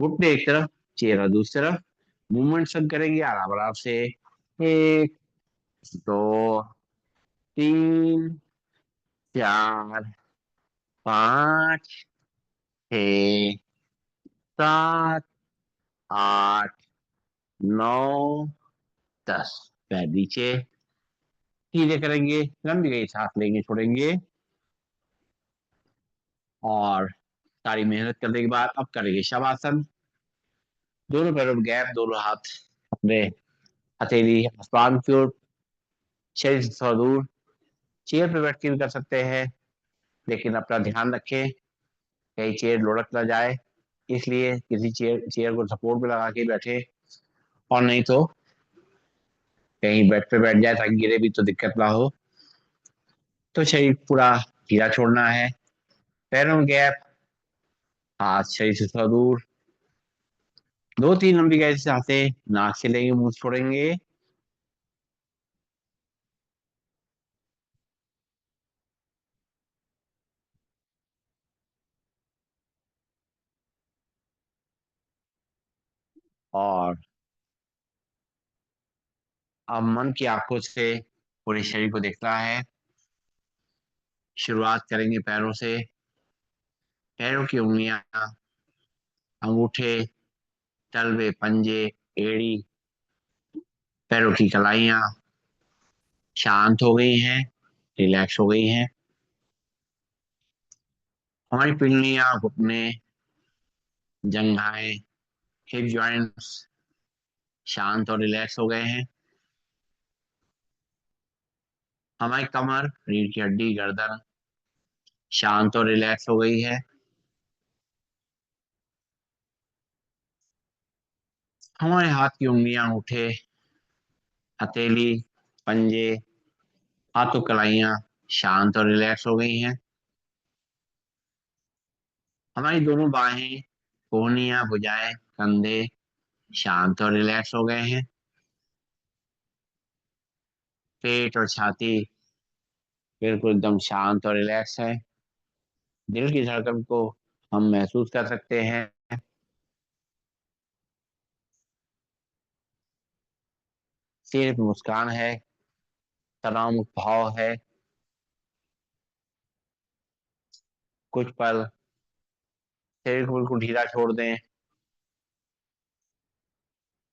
घुटने एक तरफ, चेहरा दूसरी तरफ। मूवमेंट सब करेंगे आराम आराम से। एक, दो, तीन, चार, पाँच, छ, सात, आठ, नौ, 10। पैर नीचे, सीधे करेंगे, लंबी गई सांस लेंगे छोड़ेंगे। और सारी मेहनत करने के बाद अब करेंगे शवासन। दोनों पैरों में गैप, दोनों हाथ अपने हथेली आसमान की ओर, शरीर से थोड़ा दूर। चेयर पे बैठ के भी कर सकते हैं, लेकिन अपना ध्यान रखें कहीं चेयर लुढ़क ना जाए, इसलिए किसी चेयर चेयर को सपोर्ट में लगा के बैठे। और नहीं तो कहीं बेड पे बैठ जाए ताकि गिरे भी तो दिक्कत ना हो। तो शरीर पूरा ढीला छोड़ना है, पैरों में गैप, हाथ शरीर से थोड़ा दूर। दो तीन लंबी गहरी सांसें नाक से लेंगे, मुंह से छोड़ेंगे। और अब मन की आंखों से पूरे शरीर को देखना है। शुरुआत करेंगे पैरों से। पैरों की उंगलियां, अंगूठे, तलवे, पंजे, एड़ी, पैरों की कलाइयां शांत हो गई हैं, रिलैक्स हो गई हैं। हमारी पिंडलियां, घुटने, जंघाएं, हिप जॉइंट्स शांत और रिलैक्स हो गए हैं। हमारी कमर, रीढ़ की हड्डी, गर्दन शांत और रिलैक्स हो गई है। हमारे हाथ की उंगलियां, अंगूठे, हथेली, पंजे, हाथों कलाइयां शांत और रिलैक्स हो गई हैं। हमारी दोनों बाहें, कोहनियां, भुजाएं, कंधे शांत और रिलैक्स हो गए हैं। पेट और छाती बिल्कुल एकदम शांत और रिलैक्स है। दिल की धड़कन को हम महसूस कर सकते हैं। चेहरे पर मुस्कान है, तनाव मुक्त भाव है। कुछ पल शरीर को बिल्कुल ढीला छोड़ दें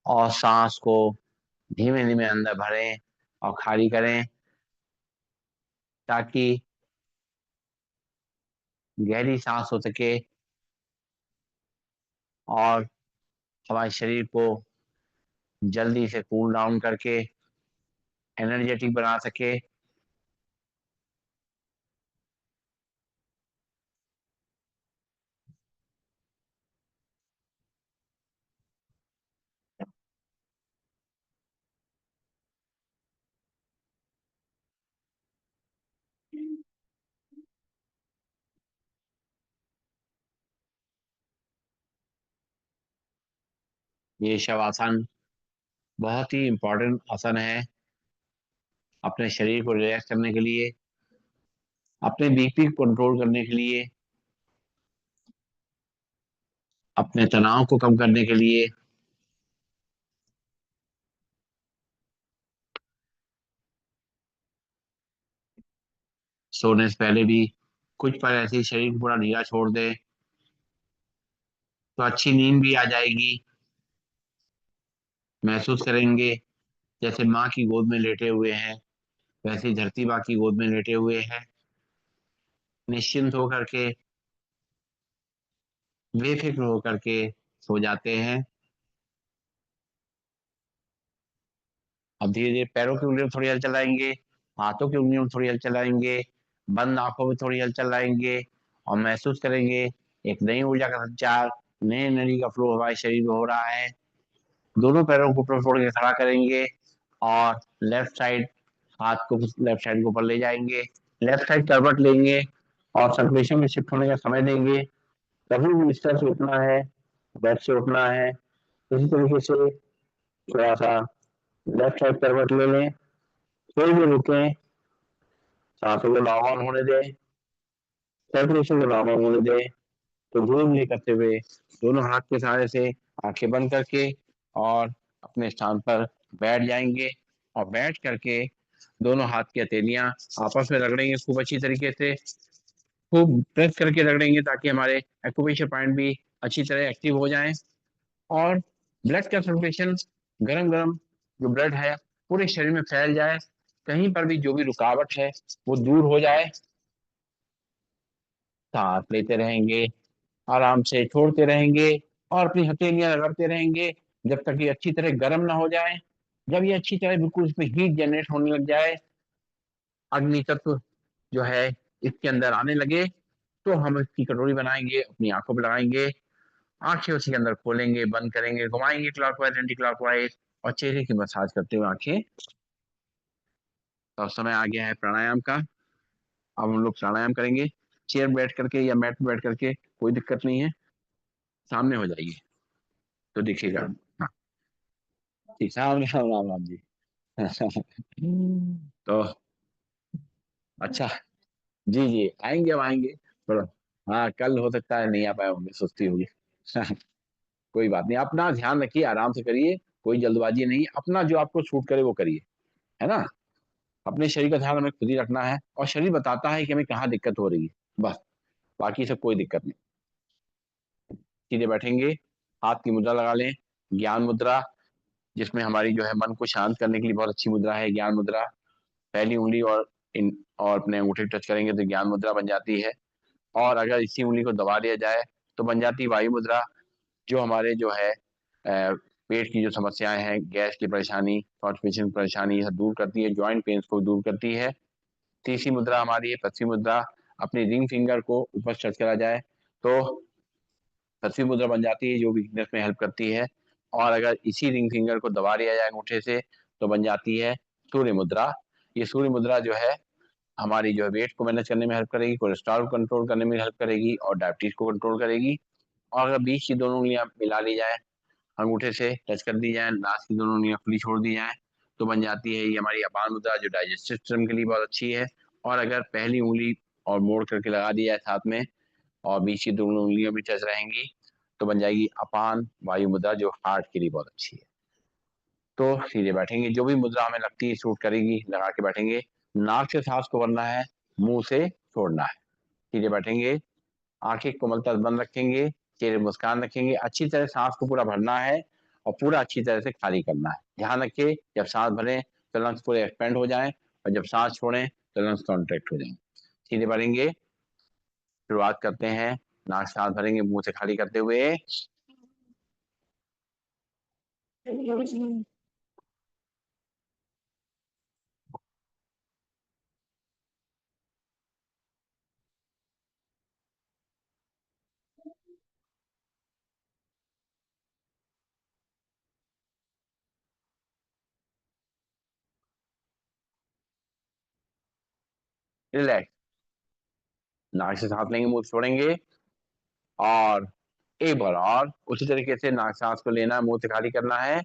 और सांस को धीमे धीमे अंदर भरें और खाली करें, ताकि गहरी सांस हो सके और हमारे शरीर को जल्दी से कूल डाउन करके एनर्जेटिक बना सके। ये शवासन बहुत ही इम्पोर्टेंट आसन है। अपने शरीर को रिलैक्स करने के लिए, अपने बीपी को कंट्रोल करने के लिए, अपने तनाव को कम करने के लिए। सोने से पहले भी कुछ पल ऐसे ही शरीर को पूरा ढीला छोड़ दे, तो अच्छी नींद भी आ जाएगी। महसूस करेंगे जैसे माँ की गोद में लेटे हुए हैं, वैसे ही धरती माँ की गोद में लेटे हुए हैं, निश्चिंत होकर के, बेफिक्र होकर के सो जाते हैं। अब धीरे धीरे पैरों की उंगलियों में थोड़ी हल चलाएंगे, हाथों की उंगलियों में थोड़ी हल चलाएंगे, बंद आंखों में थोड़ी हल चलाएंगे, और महसूस करेंगे एक नई ऊर्जा का संचार, नई एनर्जी का फ्लो हमारे शरीर में हो रहा है। दोनों पैरों को ऊपर फोड़ के खड़ा करेंगे, और लेफ्ट साइड हाथ को लेफ्ट साइड के ऊपर ले जाएंगे, लेफ्ट साइड करवट लेंगे, और सर्कुलेशन में शिफ्ट होने का समय देंगे। कभी भी बिस्तर से उठना है, बेड से उठना है, इसी तरीके से थोड़ा सा लेफ्ट साइड करवट ले लें, फिर भी रुकें, सांसों को नॉर्मल होने दें, सर्कुलेशन को नॉर्मल होने दें। तो धीरे धीरे करते हुए दोनों हाथ के सहारे से आंखें बंद करके और अपने स्थान पर बैठ जाएंगे, और बैठ करके दोनों हाथ की हथेलियां आपस में रगड़ेंगे खूब अच्छी तरीके से, खूब प्रेस करके रगड़ेंगे ताकि हमारे एक्यूप्रेशर पॉइंट भी अच्छी तरह एक्टिव हो जाएं, और ब्लड का सर्कुलेशन, गरम गरम जो ब्लड है पूरे शरीर में फैल जाए, कहीं पर भी जो भी रुकावट है वो दूर हो जाए। सांस लेते रहेंगे, आराम से छोड़ते रहेंगे, और अपनी हथेलियां रगड़ते रहेंगे जब तक ये अच्छी तरह गर्म ना हो जाए। जब ये अच्छी तरह बिल्कुल इसमें हीट जनरेट होने लग जाए, अग्नि तत्व जो है इसके अंदर आने लगे, तो हम इसकी कटोरी बनाएंगे, अपनी आंखों पर लगाएंगे, आंखें उसी के अंदर खोलेंगे, बंद करेंगे, घुमाएंगे क्लॉकवाइज एंटी क्लॉकवाइज, और चेहरे की मसाज करते हुए आंखें। तो अब समय आ गया है प्राणायाम का। अब हम लोग प्राणायाम करेंगे, चेयर बैठ करके या मैट पे बैठ करके, कोई दिक्कत नहीं है, सामने हो जाइए तो दिखेगा। हाँ ठीक, सामने, राम राम राम जी। तो अच्छा, जी जी आएंगे, अब आएंगे थोड़ा। हाँ कल हो सकता है नहीं आ पाए होंगे, सुस्ती होगी। कोई बात नहीं, अपना ध्यान रखिए, आराम से करिए, कोई जल्दबाजी नहीं, अपना जो आपको सूट करे वो करिए, है ना। अपने शरीर का ध्यान हमें खुद ही रखना है, और शरीर बताता है कि हमें कहाँ दिक्कत हो रही है, बस, बाकी सब कोई दिक्कत नहीं। सीधे बैठेंगे, हाथ की मुद्रा लगा लें, ज्ञान मुद्रा, जिसमें हमारी जो है मन को शांत करने के लिए बहुत अच्छी मुद्रा है ज्ञान मुद्रा। पहली उंगली और अपने अंगूठे को टच करेंगे तो ज्ञान मुद्रा बन जाती है, और अगर इसी उंगली को दबा दिया जाए तो बन जाती है वायु मुद्रा, जो हमारे जो है पेट की जो समस्याएं हैं, गैस की परेशानी, कॉन्स्टिपेशन की परेशानी, यह दूर करती है, ज्वाइंट पेन्स को दूर करती है। तीसरी मुद्रा हमारी है पृथ्वी मुद्रा, अपनी रिंग फिंगर को ऊपर टच करा जाए तो पृथ्वी मुद्रा बन जाती है, जो वीकनेस में हेल्प करती है। और अगर इसी रिंग फिंगर को दबा दिया जाए अंगूठे से तो बन जाती है सूर्य मुद्रा। ये सूर्य मुद्रा जो है हमारी जो है वेट को मैनेज करने में हेल्प करेगी, कोलेस्ट्रॉल को कंट्रोल करने में हेल्प करेगी, और डायबिटीज को कंट्रोल करेगी। और अगर बीच की दोनों उंगलियां मिला ली जाए, अंगूठे से टच कर दी जाए, लास्ट की दोनों उंगलियां खुली छोड़ दी जाए, तो बन जाती है ये हमारी अपान मुद्रा, जो डाइजेस्टिव सिस्टम के लिए बहुत अच्छी है। और अगर पहली उंगली और मोड़ करके लगा दी जाए साथ में, और बीच की दोनों उंगलियां भी टच रहेंगी, तो बन जाएगी अपान वायु मुद्रा, जो हार्ट के लिए बहुत अच्छी है। तो सीधे बैठेंगे, जो भी मुद्रा हमें लगती है सूट करेगी लगा के बैठेंगे। नाक से सांस को भरना है, मुंह से छोड़ना है। सीधे बैठेंगे, आंखें कोमलता से बंद रखेंगे, चेहरे मुस्कान रखेंगे, अच्छी तरह सांस को पूरा भरना है, और पूरा अच्छी तरह से खाली करना है। ध्यान रखिए जब सांस भरें तो लंग्स पूरे एक्सपेंड हो जाएं, और जब सांस छोड़ें तो लंग्स कॉन्ट्रैक्ट हो जाएं। सीधे भरेंगे, शुरुआत करते हैं, नाक सांस भरेंगे मुंह से खाली करते हुए, रिलैक्स। नाक से सांस लेंगे, मुंह से छोड़ेंगे, और एक बार और उसी तरीके से नाक सांस को लेना है, मुंह से खाली करना है,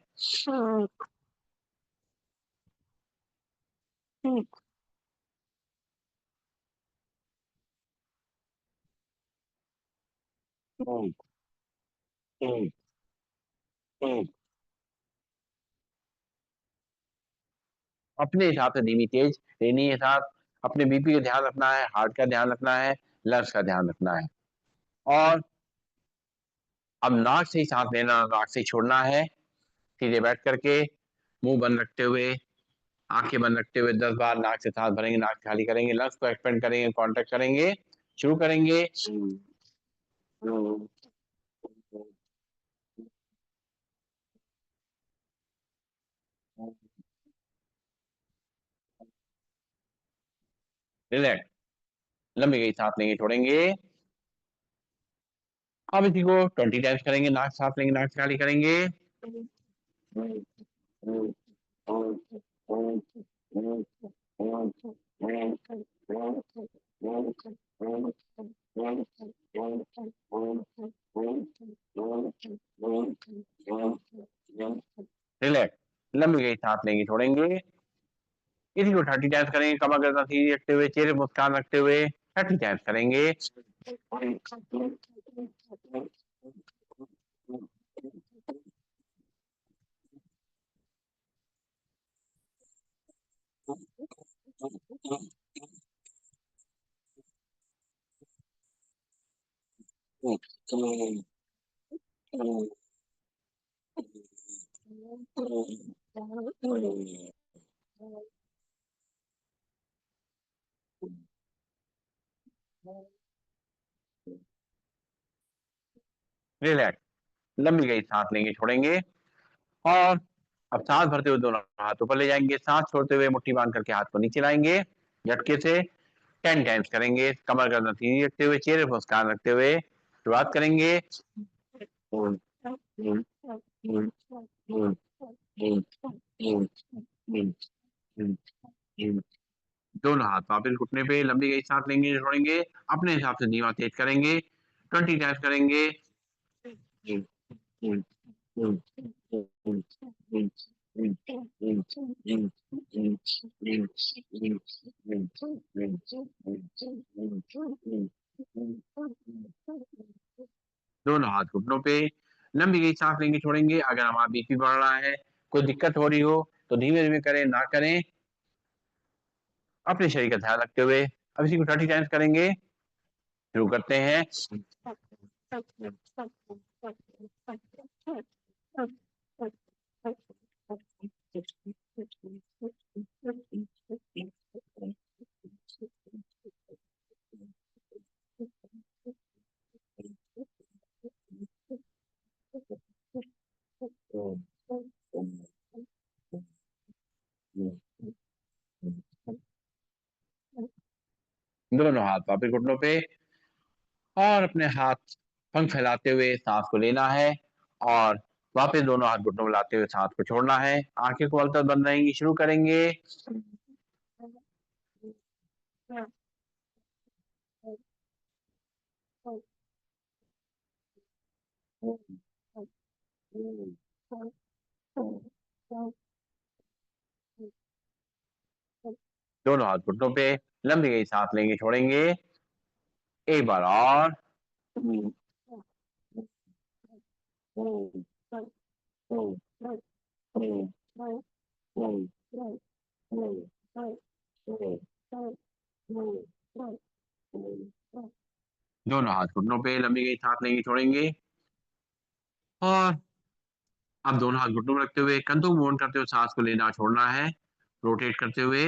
अपने हिसाब से धीमी तेज लेनी है सांस। अपने बीपी का ध्यान रखना है, हार्ट का ध्यान रखना है, लंग्स का ध्यान रखना है। और अब नाक से ही सांस लेना, नाक से ही छोड़ना है। सीधे बैठ करके मुंह बंद रखते हुए, आंखें बंद रखते हुए 10 बार नाक से सांस भरेंगे, नाक से खाली करेंगे, लंग्स को एक्सपेंड करेंगे, कॉन्ट्रैक्ट करेंगे। शुरू करेंगे। रिलैक्स। लंबी गई सांस लेंगे, छोड़ेंगे। अब इसी को 20 टाइम्स करेंगे। नाक सांस लेंगे, नाक से खाली करेंगे। रिलैक्स। लंबी गई सांस लेंगे, छोड़ेंगे। इसी को 30 टाइम्स करेंगे। कमर गर्दन सीधी रखते हुए, चेहरे पर मुस्कान रखते हुए 30 टाइम्स करेंगे। रिलैक्स। लंबी गई सांस लेंगे, छोड़ेंगे। और अब सांस भरते हुए दोनों हाथ ऊपर ले जाएंगे। सांस छोड़ते हुए मुट्ठी बांध करके हाथ को नीचे लाएंगे, झटके से 10 टाइम्स करेंगे। कमर गर्दन सीधी रखते हुए, चेहरे पर मुस्कान रखते हुए शुरुआत करेंगे। दोनों हाथ वापस घुटने पे, लंबी गई सांस लेंगे, छोड़ेंगे। अपने हिसाब से धीमा तेज करेंगे। 20 टाइम्स करेंगे। दोनों हाथ घुटनों पे, लंबी गई सांस लेंगे, छोड़ेंगे। अगर हमारा बीपी बढ़ रहा है, कोई दिक्कत हो रही हो, तो धीमे धीमे करें, ना करें। अपने शरीर का ध्यान रखते हुए अब इसी को 30 टाइम्स करेंगे। शुरू करते हैं। दोनों हाथ वापस घुटनों पे, और अपने हाथ पंख फैलाते हुए सांस को लेना है। और वापस दोनों हाथ घुटनों में लाते हुए सांस को छोड़ना है। आंखें को अलतर बंद रहेंगी। शुरू करेंगे। दोनों हाथ घुटनों पे, लंबी गई सांस लेंगे, छोड़ेंगे। एक बार और। दोनों हाथ घुटनों पे, लंबी गई सांस लेंगे, छोड़ेंगे। और अब दोनों हाथ घुटनों में रखते हुए कंधों को मूवमेंट करते हुए सांस को लेना छोड़ना है, रोटेट करते हुए।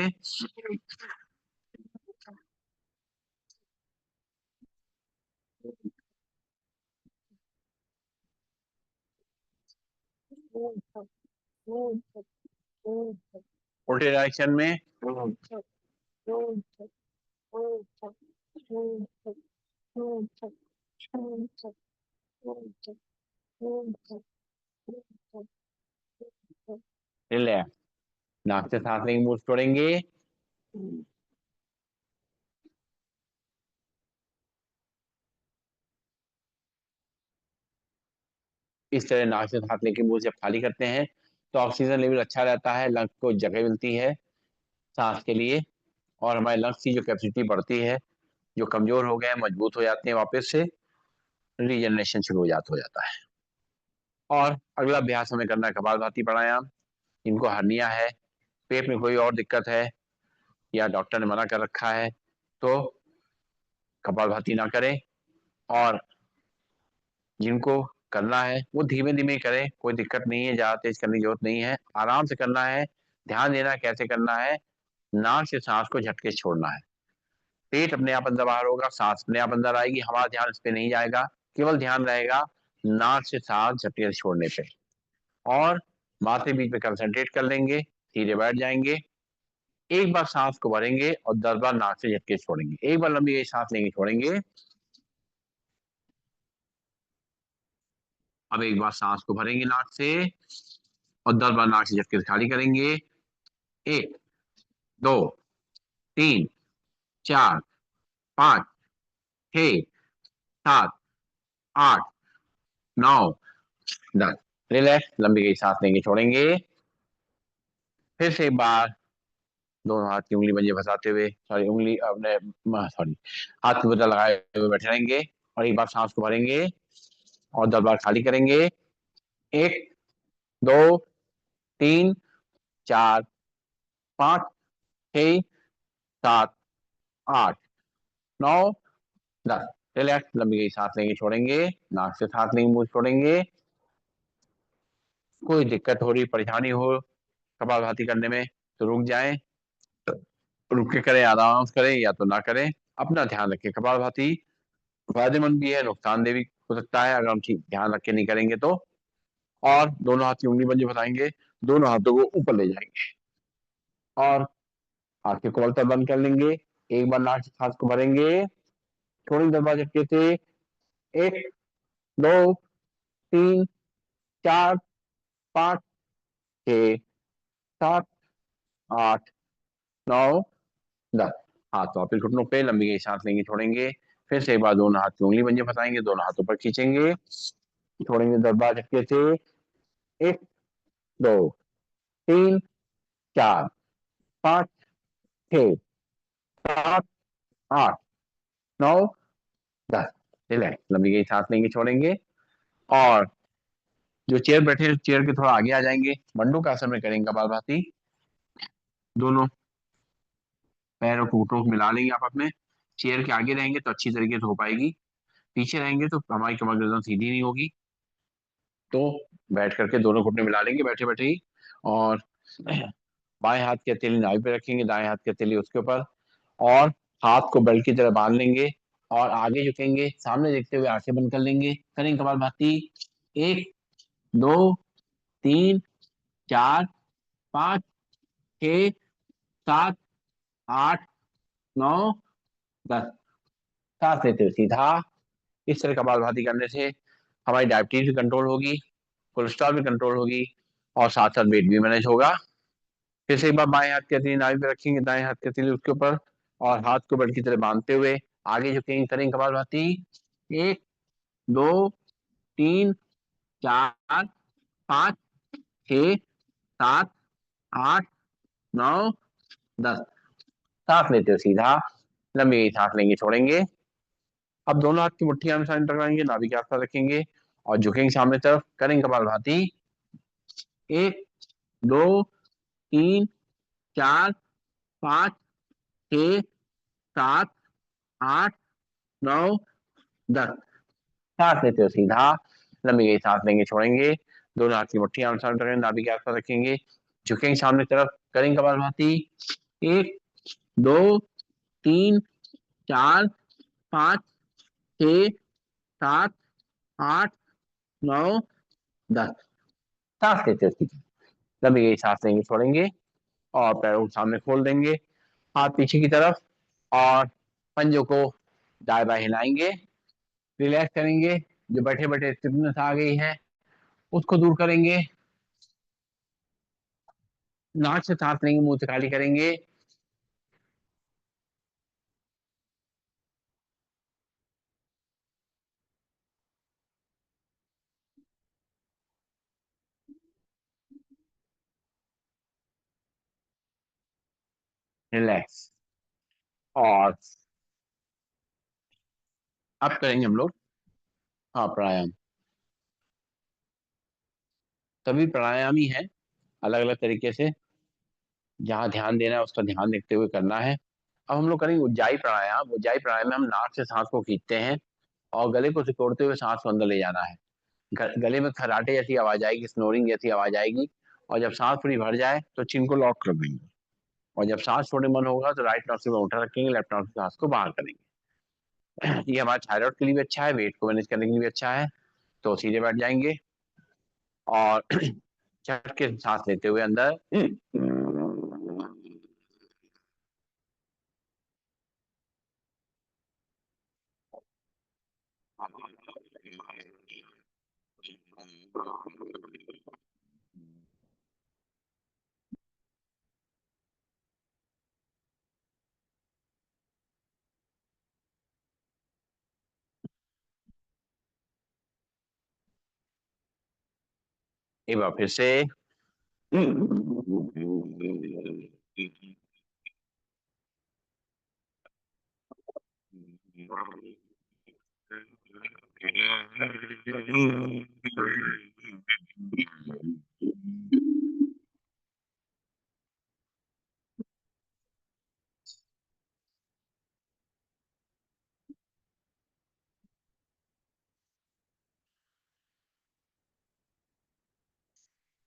उल्टे डायरेक्शन में। रिलैक्स। नाक से सांस लेंगे, मुंह से छोड़ेंगे। इस तरह नाक से सांस लेके मुंह से जब खाली करते हैं, तो ऑक्सीजन लेवल अच्छा रहता है, लंग्स को जगह मिलती है। सांस के लिए। और हमारे लंग्स की जो कैपेसिटी बढ़ती है, जो कमजोर हो गए हैं मजबूत हो जाते हैं, वापस से रीजनरेशन शुरू हो जाता है। और अगला अभ्यास हमें करना है कपालभाति प्राणायाम। इनको हर्निया है, पेट में कोई और दिक्कत है या डॉक्टर ने मना कर रखा है तो कपालभाति ना करें। और जिनको करना है वो धीमे धीमे करें, कोई दिक्कत नहीं है, ज्यादा तेज करने की जरूरत नहीं है, आराम से करना है। ध्यान देना है कैसे करना है, नाक से सांस को झटके से छोड़ना है। पेट अपने आप अंदर बाहर होगा, सांस अपने आप अंदर आएगी, हमारा ध्यान इस पे नहीं जाएगा, केवल ध्यान रहेगा नाक से सांस झटके से छोड़ने पे। और माथे बीच में कंसंट्रेट कर लेंगे, धीरे बैठ जाएंगे। एक बार सांस को भरेंगे और 10 बार नाक से झटके से छोड़ेंगे। एक बार लंबी गई सांस लेंगे, छोड़ेंगे। अब एक बार सांस को भरेंगे नाक से और 10 बार नाक से झटके से खाली करेंगे। 1, 2, 3, 4, 5, 6, 7, 8, 9, 10। रिलैक्स, लंबी गई सांस लेंगे, छोड़ेंगे। फिर से एक बार दोनों हाथ की उंगली पंजे फंसाते हुए, सॉरी उंगली अपने, सॉरी, हाथ की बदल लगाए हुए बैठे रहेंगे। और एक बार सांस को भरेंगे और 10 बार खाली करेंगे। 1, 2, 3, 4, 5, 6, 7, 8, 9, 10। रिलैक्स, लंबी गई सांस लेंगे, छोड़ेंगे। नाक से सांस लेंगे, मुंह से छोड़ेंगे। कोई दिक्कत हो रही, परेशानी हो कपालभाति करने में तो रुक जाएं, रुक के करें, आराम से करें, या तो ना करें। अपना ध्यान रखें। कपालभाति फायदेमंद भी है, नुकसानदेह भी हो सकता है अगर हम ठीक ध्यान रख के नहीं करेंगे तो। और दोनों हाथ की उंगली बंजी बताएंगे, दोनों हाथों को ऊपर ले जाएंगे और आंखें को खोलकर बंद कर लेंगे। एक बार नाक से सांस को भरेंगे, छोड़ेंगे 10 बार झटके से। 1, 2, 3, 4, 5, 6, 7, 8, 9, 10। हाथ वापिस घुटनों पे, लंबी गई सांस लेंगे, छोड़ेंगे। फिर से एक बार दोनों हाथ की उंगली पंजे फंसाएंगे, दोनों हाथों पर खींचेंगे, छोड़ेंगे 10 बार झटके से। 1, 2, 3, 4, 5, 6, 7, 8, 9, 10। रिलैक्स, लंबी गई सांस लेंगे, छोड़ेंगे। और जो चेयर बैठे हैं चेयर के थोड़ा आगे आ जाएंगे, मंडूक आसन में करेंगे कपालभाति। दोनों पैरों को घुटनों को मिला लेंगे आप अपने। चेयर के आगे रहेंगे तो अच्छी तरीके से हो पाएगी, पीछे रहेंगे तो हमारी कमर गर्दन सीधी नहीं होगी। तो बैठ करके दोनों घुटने मिला लेंगे बैठे बैठे ही। और बाएं हाथ की हथेली नाभि पे रखेंगे, दाएं हाथ की हथेली उसके ऊपर। और हाथ को बेल्ट की तरह बांध लेंगे और आगे झुकेंगे, सामने देखते हुए आंखें बंद कर लेंगे, करेंगे कपालभाति। 1, 2, 3, 4, 5, 6, 7, 8, 9, 10। सांस लेते हुए सीधा। इस तरह कपालभाति करने से हमारी डायबिटीज भी कंट्रोल होगी, कोलेस्ट्रॉल भी कंट्रोल होगी और साथ साथ वेट भी मैनेज होगा। फिर से एक बार बाएं हाथ की हथेली नाभि पे रखेंगे, दाएं हाथ की हथेली उसके ऊपर। और हाथ को बेल्ट की तरह बांधते हुए आगे झुकेंगे, करेंगे कपालभाति। 1, 2, 3, 4, 5, 6, 7, 8, 9, 10। सांस लेते हुए सीधा, लंबी सांस लेंगे, छोड़ेंगे। अब दोनों हाथ की मुट्ठी आमने सामने टकराएंगे, नाभि के आसपास रखेंगे और झुकेंगे सामने तरफ, करेंगे कपालभाति। 1, 2, 3, 4, 5, 6, 7, 8, 9, 10। सांस लेते हुए सीधा, लंबी गई सांस लेंगे, छोड़ेंगे। दोनों हाथ की मुट्ठी आमने सामने टकराएंगे, नाभि के आसपास रखेंगे, झुकेंगे सामने तरफ, करेंगे कपालभाति। 1, 2, 3, 4, 5, 6, 7, 8, 9, 10। सांस लेते हुए लंबी गई सांस लेंगे, छोड़ेंगे और पैरों को सामने खोल देंगे, हाथ पीछे की तरफ। और पंजों को दाएं बाएं हिलाएंगे, रिलैक्स करेंगे। जो बैठे बैठे स्टिफनेस आ गई है उसको दूर करेंगे। नाक से सांस लेंगे, मुंह से खाली करेंगे। रिलैक्स। और अब करेंगे हम लोग, हाँ, प्राणायाम। सभी प्राणायाम ही है, अलग अलग तरीके से। जहाँ ध्यान देना है उसका ध्यान देखते हुए करना है। अब हम लोग करेंगे उज्जाई प्राणायाम। उज्जाई प्राणायाम में हम नाक से सांस को खींचते हैं और गले को सिकोड़ते हुए सांस को अंदर ले जाना है। गले में खराटे जैसी आवाज आएगी, स्नोरिंग जैसी आवाज आएगी। और जब सांस पूरी भर जाए तो चिन को लॉक कर देंगे। और जब सांस छोड़ने मन होगा तो राइट नॉस्ट्रिल में उठा रखेंगे, लेफ्ट नॉस्ट्रिल से सांस को बाहर करेंगे। ये हमारे थायराइड के लिए भी अच्छा है, वेट को मैनेज करने के लिए भी अच्छा है। तो सीधे बैठ जाएंगे और चढ़ के सांस लेते हुए अंदर, एक बार फिर से,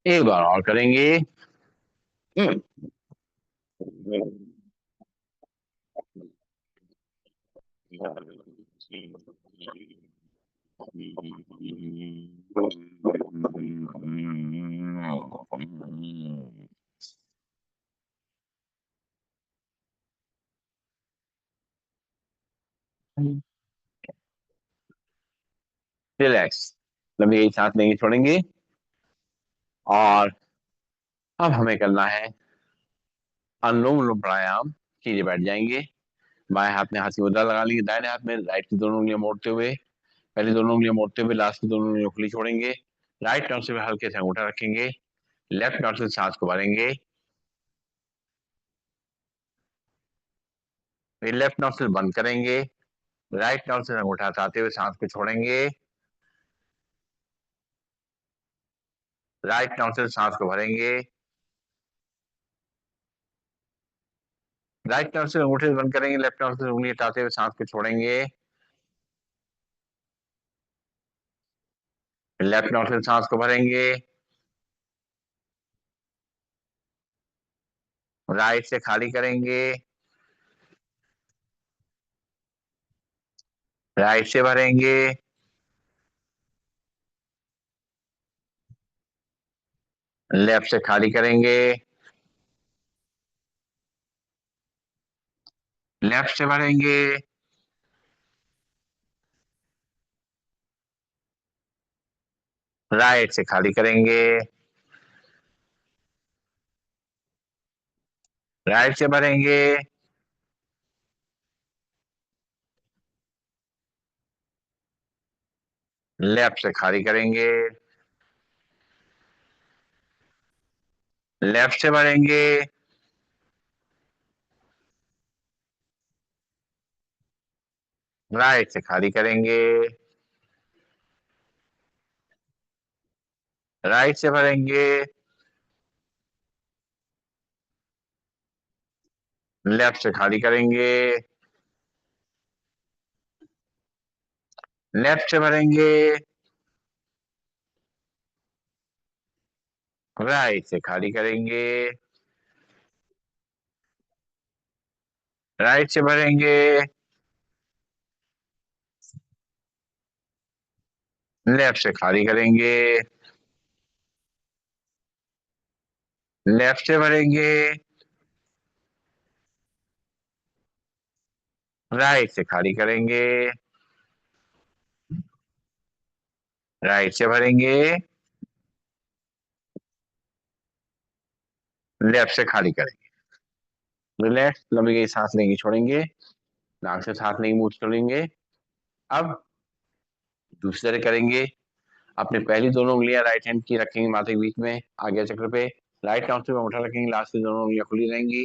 एक बार और करेंगे। रिलैक्स। लंबी गहरी सांस लेंगे, छोड़ेंगे। और अब हमें करना है अनुलोम विलोम प्राणायाम। सीधे बैठ जाएंगे, बाएं हाथ में हंसी मुद्रा लगा लेंगे, दाहिने हाथ में राइट की दोनों उंगलियां मोड़ते हुए, पहले दोनों उंगलियां मोड़ते हुए लास्ट की दोनों उंगलियां खुली छोड़ेंगे। राइट टर्न से हल्के से अंगूठा रखेंगे, लेफ्ट टर्न से सांस को भरेंगे, फिर लेफ्ट नॉस्ट्रिल बंद करेंगे। राइट नॉस्ट्रिल से अंगूठा हटाते हुए सांस को छोड़ेंगे। राइट नॉस्ट्रिल से सांस को भरेंगे। राइट नॉस्ट्रिल से अंगूठे से बंद करेंगे, लेफ्ट नॉस्ट्रिल से उंगली हटाते हुए सांस को छोड़ेंगे। लेफ्ट नॉस्ट्रिल से सांस को भरेंगे। राइट से खाली करेंगे। राइट से भरेंगे। लेफ्ट से खाली करेंगे। लेफ्ट से भरेंगे। राइट से खाली करेंगे। राइट से भरेंगे। लेफ्ट से खाली करेंगे। लेफ्ट से भरेंगे। राइट से खाली करेंगे। राइट से भरेंगे। लेफ्ट से खाली करेंगे। लेफ्ट से भरेंगे। राइट से खाली करेंगे। राइट से भरेंगे। लेफ्ट से खाली करेंगे। लेफ्ट से भरेंगे। राइट से खाली करेंगे। राइट से भरेंगे। लेफ्ट से खाली करेंगे। रिलैक्स, लंबी गई सांस लेंगे, छोड़ेंगे। नाक से सांस लेंगे, मुंह से छोड़ेंगे। अब दूसरी तरह करेंगे। अपने पहली दोनों उंगलियां राइट हैंड की रखेंगे माथे के बीच में, आगे चक्र पे। राइट नॉस्ट्रिल में अंगूठा रखेंगे, लास्ट की दोनों उंगलियां खुली रहेंगी।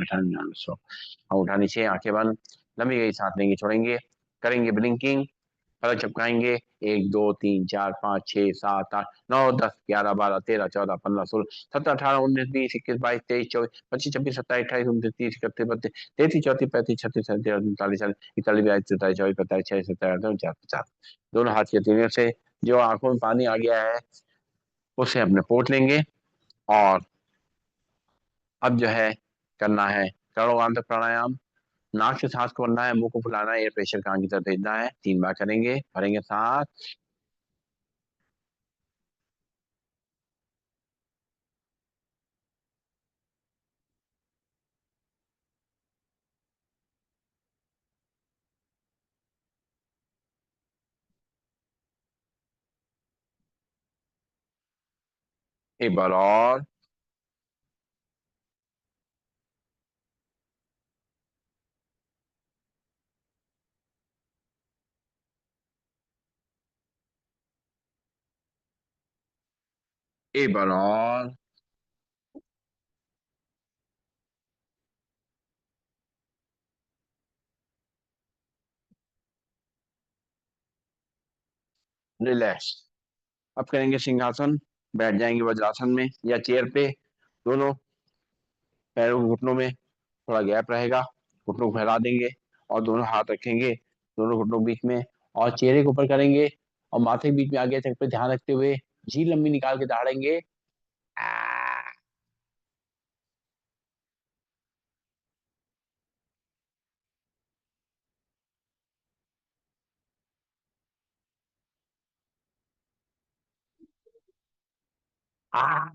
बैठा निन्यानवे सौ। अंगूठा नीचे, आंखें बंद, लंबी गई सांस लेंगे, छोड़ेंगे, करेंगे ब्लिंकिंग, पलक झपकाएंगे। 1 2 3 4 5 6 7 8 9 10 11 12 13 14 15 16 17 18 19 20 21 22 23 24 25 26 27 28 29 30 31 32 33 34 35 36 37 38 39 40 41 42 43 44 45 46 47 48 50। दोनों हाथ के हथेलियों से जो आंखों में पानी आ गया है उसे अपने पोंछ लेंगे। और अब जो है करना है करोड़ांतक प्राणायाम। नाक से सांस को भरना है, मुंह को फुलाना है, एयर प्रेशर कान की तरफ भेजना है। 3 बार करेंगे, भरेंगे सांस। एक बार और। एक बार और। रिलैक्स। अब करेंगे सिंहासन। बैठ जाएंगे वज्रासन में या चेयर पे। दोनों पैरों के घुटनों में थोड़ा गैप रहेगा। घुटनों को फैला देंगे और दोनों हाथ रखेंगे दोनों घुटनों के बीच में, और चेहरे के ऊपर करेंगे। और माथे के बीच में आगे तक पे ध्यान रखते हुए झील लंबी निकाल के दहाड़ेंगे। आ, आ,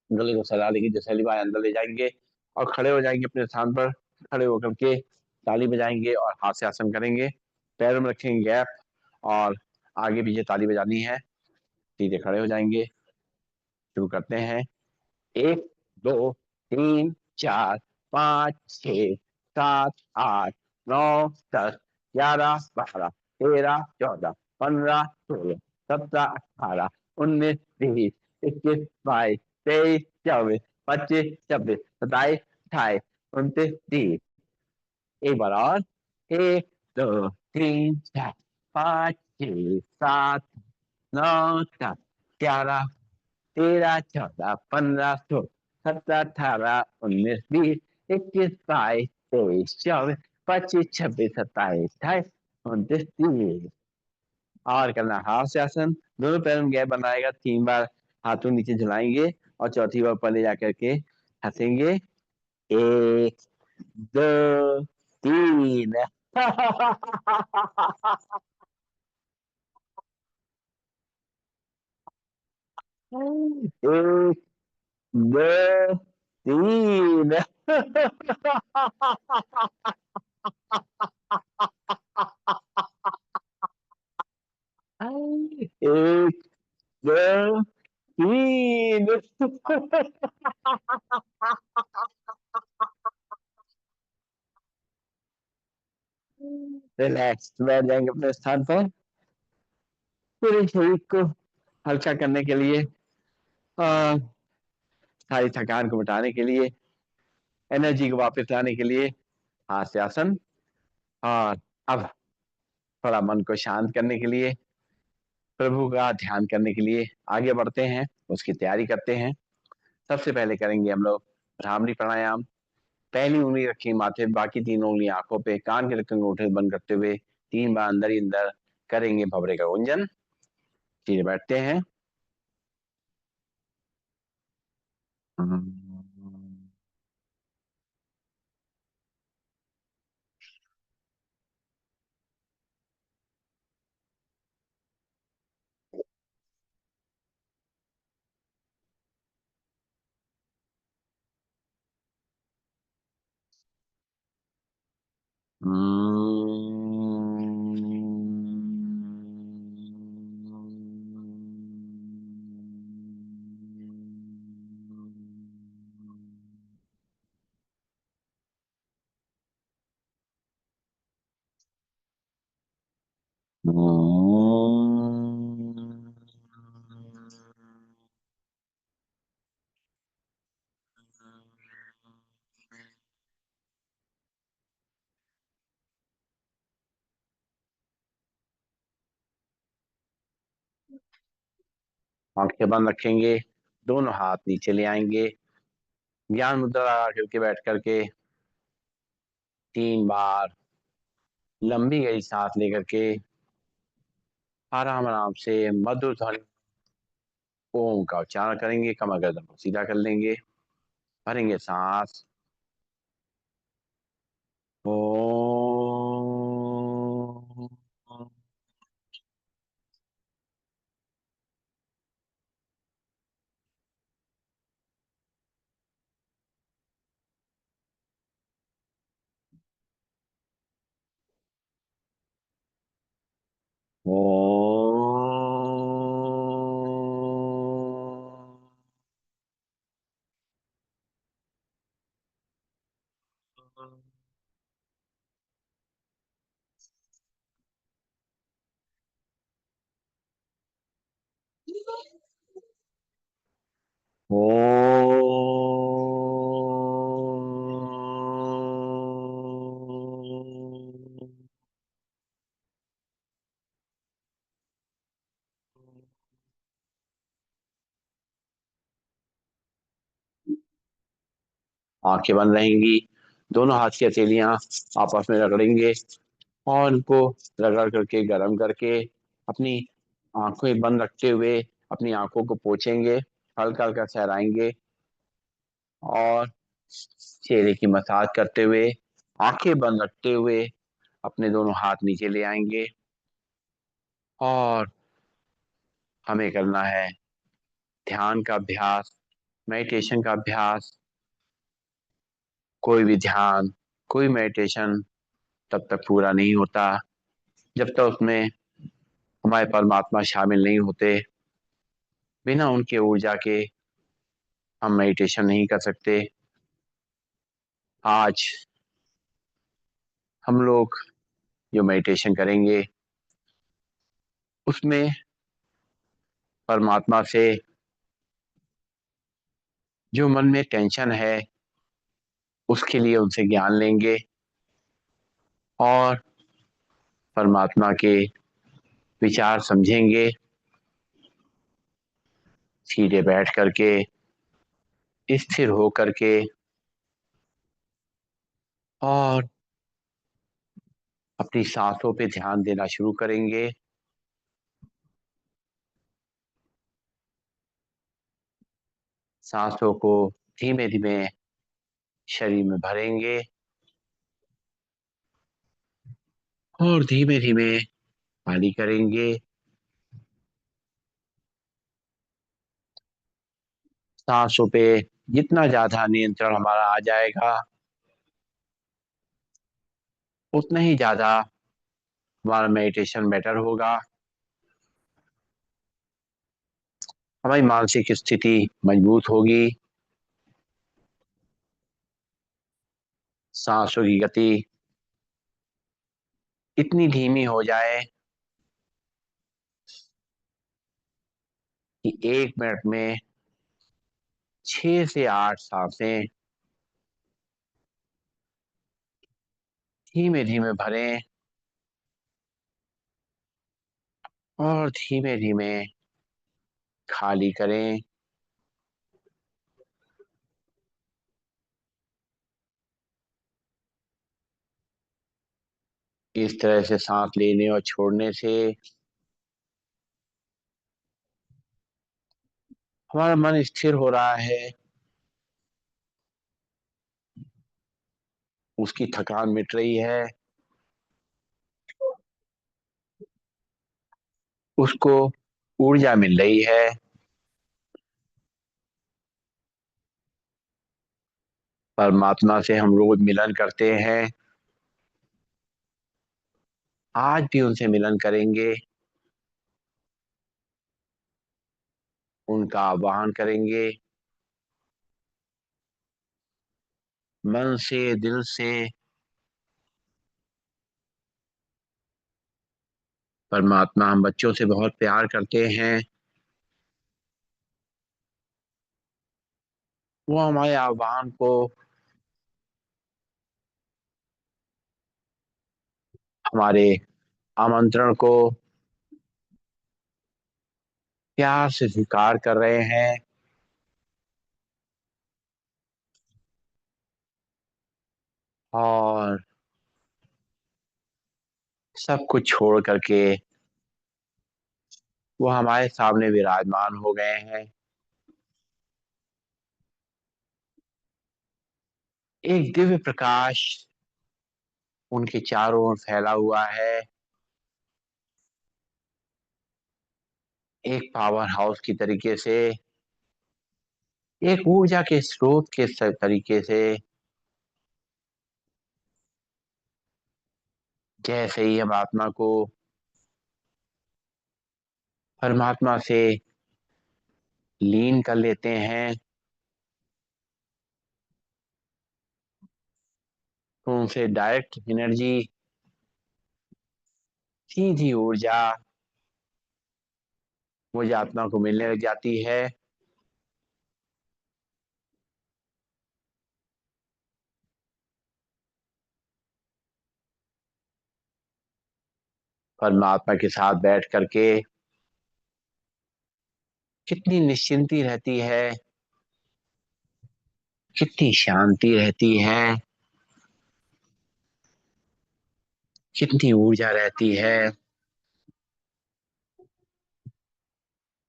गले को सला लेंगे, जैसे बाएं अंदर ले जाएंगे और खड़े हो जाएंगे अपने स्थान पर। खड़े होकर के ताली बजाएंगे और हाथ से आसन करेंगे। पैरों में रखेंगे गैप और आगे पीछे ताली बजानी है। सीधे खड़े हो जाएंगे। शुरू करते हैं। 1 2 3 4 5 6 7 8 9 10 11 12 13 14 15 16 17 18 19 20 21 22 23 24 25 26 27 28 29 30। एक दो तीन चार पाँच छः सात नौ दस 11 13 14 15 16 17 18 19 20 21 22 23 24 25 26 27 28 29 30। और करना हाथ से आसन। दोनों पैरों में गैप बनाएगा। 3 बार हाथों नीचे झुलाएंगे और चौथी बार ऊपर ले जाकर के हंसेंगे। 1 2 3। एक दो तीन। एक दो तीन। रिलैक्स बैठ जाएंगे अपने स्थान पर। पूरे शरीर को हल्का करने के लिए, आ, सारी थकान को मिटाने के लिए, एनर्जी को वापस लाने के लिए हाथ से आसन। और अब थोड़ा मन को शांत करने के लिए, प्रभु का ध्यान करने के लिए आगे बढ़ते हैं। उसकी तैयारी करते हैं। सबसे पहले करेंगे हम लोग भ्रामरी प्राणायाम। पहली उंगली रखेंगे माथे पे, बाकी 3 उंगली आंखों पे, कान के रखेंगे अंगूठे बंद करते हुए। 3 बार अंदर ही अंदर करेंगे भवरे का गुंजन। सीधे बैठते हैं। आंखें बंद रखेंगे दोनों हाथ नीचे ले आएंगे। ज्ञान मुद्रा लगा करके बैठ करके 3 बार लंबी गई सांस लेकर के आराम आराम से मधुर ध्वनि ओम का उच्चारण करेंगे। कमर गर्दन को सीधा कर लेंगे। भरेंगे सांस। ओम। आंखें बंद रहेंगी। दोनों हाथ की हथेलियां आपस में रगड़ेंगे और उनको रगड़ करके गर्म करके अपनी आंखें बंद रखते हुए अपनी आंखों को पोंछेंगे। हल्का हल्का सहलाएंगे और चेहरे की मसाज करते हुए आंखें बंद रखते हुए अपने दोनों हाथ नीचे ले आएंगे। और हमें करना है ध्यान का अभ्यास, मेडिटेशन का अभ्यास। कोई भी ध्यान, कोई मेडिटेशन तब तक पूरा नहीं होता जब तक उसमें हमारे परमात्मा शामिल नहीं होते। बिना उनके ऊर्जा के हम मेडिटेशन नहीं कर सकते। आज हम लोग जो मेडिटेशन करेंगे उसमें परमात्मा से जो मन में टेंशन है उसके लिए उनसे ज्ञान लेंगे और परमात्मा के विचार समझेंगे। सीधे बैठ करके स्थिर हो करके और अपनी सांसों पे ध्यान देना शुरू करेंगे। सांसों को धीमे धीमे शरीर में भरेंगे और धीमे धीमे खाली करेंगे। सांसों पे जितना ज्यादा नियंत्रण हमारा आ जाएगा उतना ही ज्यादा हमारा मेडिटेशन बेटर होगा। हमारी मानसिक स्थिति मजबूत होगी। सांसों की गति इतनी धीमी हो जाए कि 1 मिनट में 6 से 8 सांसें धीमे धीमे भरें और धीमे धीमे खाली करें। इस तरह से सांस लेने और छोड़ने से हमारा मन स्थिर हो रहा है, उसकी थकान मिट रही है, उसको ऊर्जा मिल रही है। परमात्मा से हम रोज मिलन करते हैं, आज भी उनसे मिलन करेंगे। उनका आह्वान करेंगे मन से, दिल से। परमात्मा हम बच्चों से बहुत प्यार करते हैं। वो हमारे आह्वान को, हमारे आमंत्रण को प्यार से स्वीकार कर रहे हैं। और सब कुछ छोड़ करके वो हमारे सामने विराजमान हो गए हैं। एक दिव्य प्रकाश उनके चारों ओर फैला हुआ है। एक पावर हाउस की तरीके से, एक ऊर्जा के स्रोत के तरीके से, जैसे ही हम आत्मा को परमात्मा से लीन कर लेते हैं, तो उनसे डायरेक्ट एनर्जी, सीधी ऊर्जा मुझे आत्मा को मिलने लग जाती है। परमात्मा के साथ बैठ करके कितनी निश्चिंती रहती है, कितनी शांति रहती है, कितनी ऊर्जा रहती है,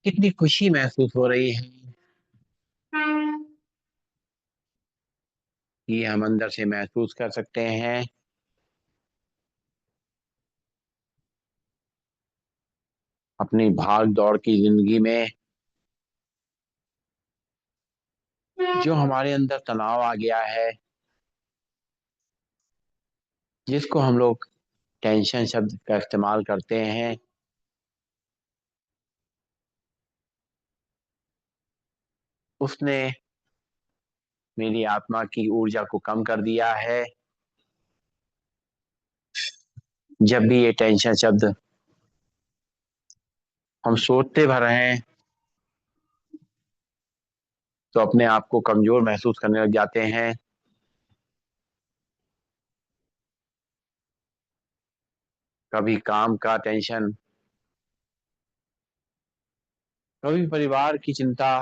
कितनी खुशी महसूस हो रही है। ये हम अंदर से महसूस कर सकते हैं। अपनी भाग दौड़ की जिंदगी में जो हमारे अंदर तनाव आ गया है, जिसको हम लोग टेंशन शब्द का इस्तेमाल करते हैं, उसने मेरी आत्मा की ऊर्जा को कम कर दिया है। जब भी ये टेंशन शब्द हम सोचते भर हैं, तो अपने आप को कमजोर महसूस करने लग जाते हैं। कभी काम का टेंशन, कभी परिवार की चिंता,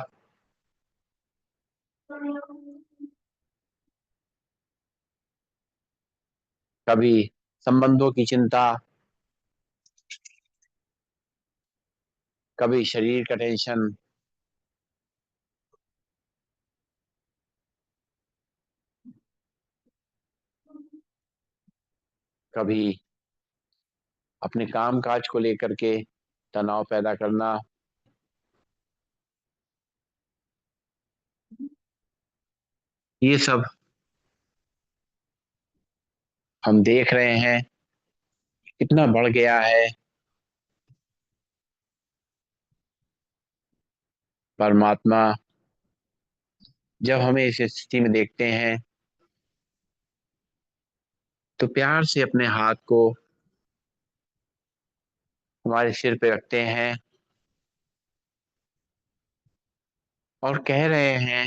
कभी संबंधों की चिंता, कभी शरीर का टेंशन, कभी अपने काम काज को लेकर के तनाव पैदा करना। ये सब हम देख रहे हैं कितना बढ़ गया है। परमात्मा जब हमें इस स्थिति में देखते हैं, तो प्यार से अपने हाथ को हमारे सिर पे रखते हैं और कह रहे हैं,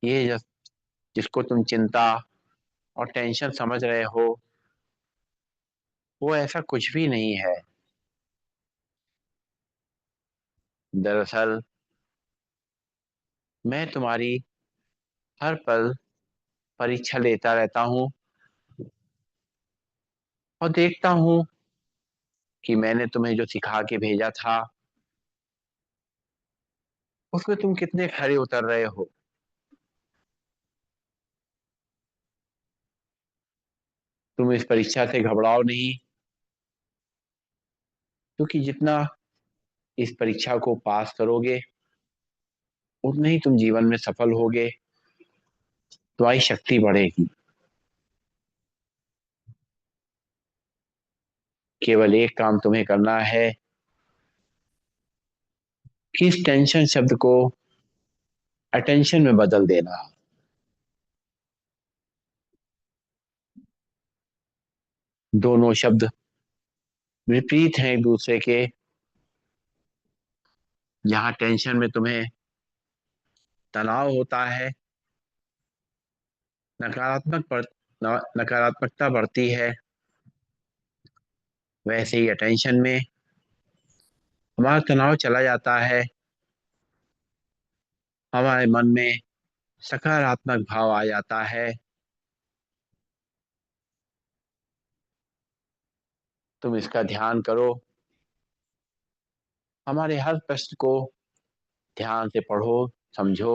ये जिसको तुम चिंता और टेंशन समझ रहे हो, वो ऐसा कुछ भी नहीं है। दरअसल मैं तुम्हारी हर पल परीक्षा लेता रहता हूँ और देखता हूँ कि मैंने तुम्हें जो सिखा के भेजा था, उसमें तुम कितने खरे उतर रहे हो। तुम इस परीक्षा से घबराओ नहीं, क्योंकि जितना इस परीक्षा को पास करोगे, उतना ही तुम जीवन में सफल होगे, तुम्हारी शक्ति बढ़ेगी। केवल एक काम तुम्हें करना है कि इस टेंशन शब्द को अटेंशन में बदल देना। दोनों शब्द विपरीत हैं एक दूसरे के। जहाँ टेंशन में तुम्हें तनाव होता है, नकारात्मक पर नकारात्मकता बढ़ती है, वैसे ही अटेंशन में हमारा तनाव चला जाता है। हमारे मन में सकारात्मक भाव आ जाता है। तुम इसका ध्यान करो, हमारे हर प्रश्न को ध्यान से पढ़ो, समझो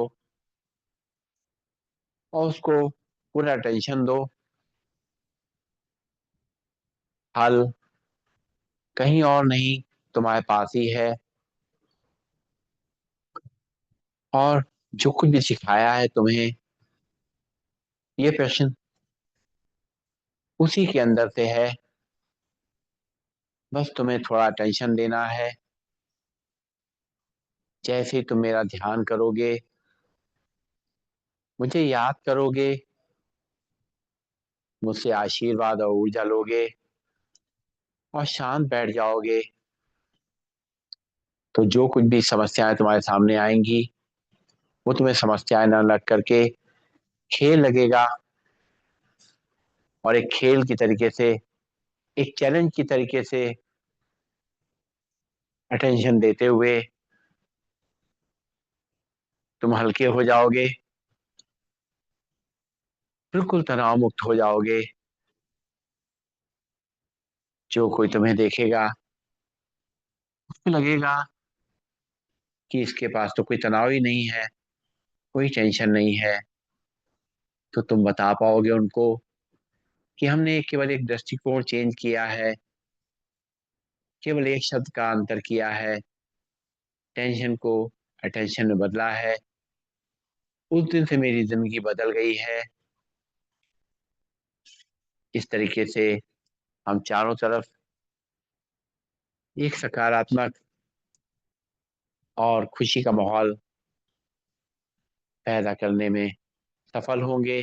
और उसको पूरा अटेंशन दो। हल कहीं और नहीं, तुम्हारे पास ही है। और जो कुछ भी सिखाया है तुम्हें ये प्रश्न, उसी के अंदर से है। बस तुम्हें थोड़ा अटेंशन देना है। जैसे ही तुम मेरा ध्यान करोगे, मुझे याद करोगे, मुझसे आशीर्वाद और ऊर्जा लोगे और शांत बैठ जाओगे, तो जो कुछ भी समस्याएं तुम्हारे सामने आएंगी वो तुम्हें समस्याएं न लग करके खेल लगेगा। और एक खेल की तरीके से, एक चैलेंज की तरीके से अटेंशन देते हुए तुम हल्के हो जाओगे, बिल्कुल तनाव मुक्त हो जाओगे। जो कोई तुम्हें देखेगा उसको लगेगा कि इसके पास तो कोई तनाव ही नहीं है, कोई टेंशन नहीं है। तो तुम बता पाओगे उनको कि हमने केवल एक दृष्टिकोण चेंज किया है, केवल एक शब्द का अंतर किया है, टेंशन को अटेंशन में बदला है। उस दिन से मेरी जिंदगी बदल गई है। इस तरीके से हम चारों तरफ एक सकारात्मक और खुशी का माहौल पैदा करने में सफल होंगे।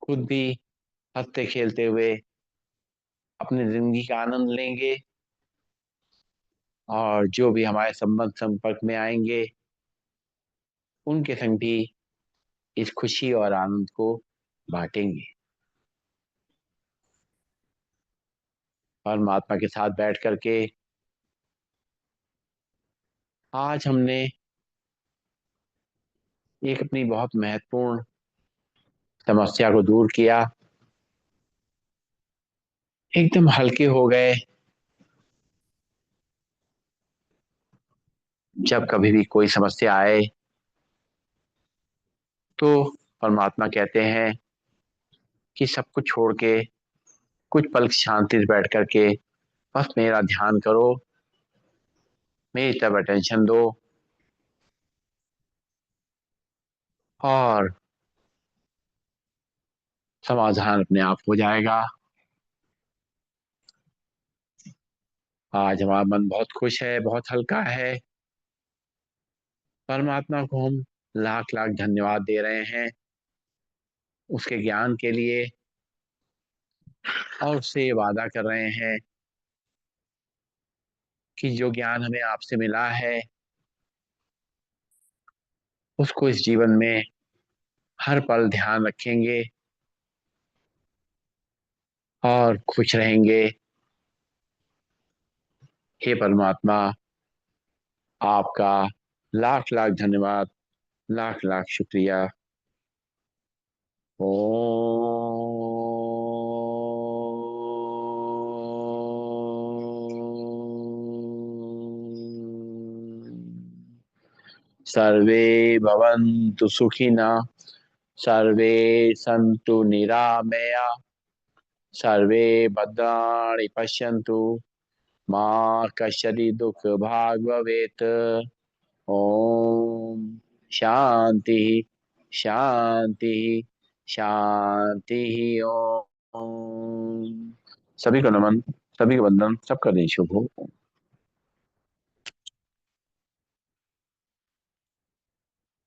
खुद भी हंसते खेलते हुए अपनी जिंदगी का आनंद लेंगे और जो भी हमारे संबंध संपर्क में आएंगे उनके संग भी इस खुशी और आनंद को बांटेंगे। परमात्मा के साथ बैठ करके आज हमने एक अपनी बहुत महत्वपूर्ण समस्या को दूर किया, एकदम हल्के हो गए। जब कभी भी कोई समस्या आए तो परमात्मा कहते हैं कि सब कुछ छोड़ के कुछ पल शांति से बैठ करके बस मेरा ध्यान करो, मेरी तरफ अटेंशन दो और समाधान अपने आप हो जाएगा। आज हमारा मन बहुत खुश है, बहुत हल्का है। परमात्मा को हम लाख लाख धन्यवाद दे रहे हैं उसके ज्ञान के लिए, और उससे ये वादा कर रहे हैं कि जो ज्ञान हमें आपसे मिला है उसको इस जीवन में हर पल ध्यान रखेंगे और खुश रहेंगे। हे परमात्मा, आपका लाख लाख धन्यवाद, लाख लाख शुक्रिया। सर्वे भवन्तु सुखिनः, सर्वे सन्तु निरामया, सर्वे भद्राणि पश्यन्तु, मा कश्चित् दुःखभाग् भवेत्। ओम शांति शांति शांति। ओम। सभी को नमन, सभी को वंदन, सबका दिन शुभ हो।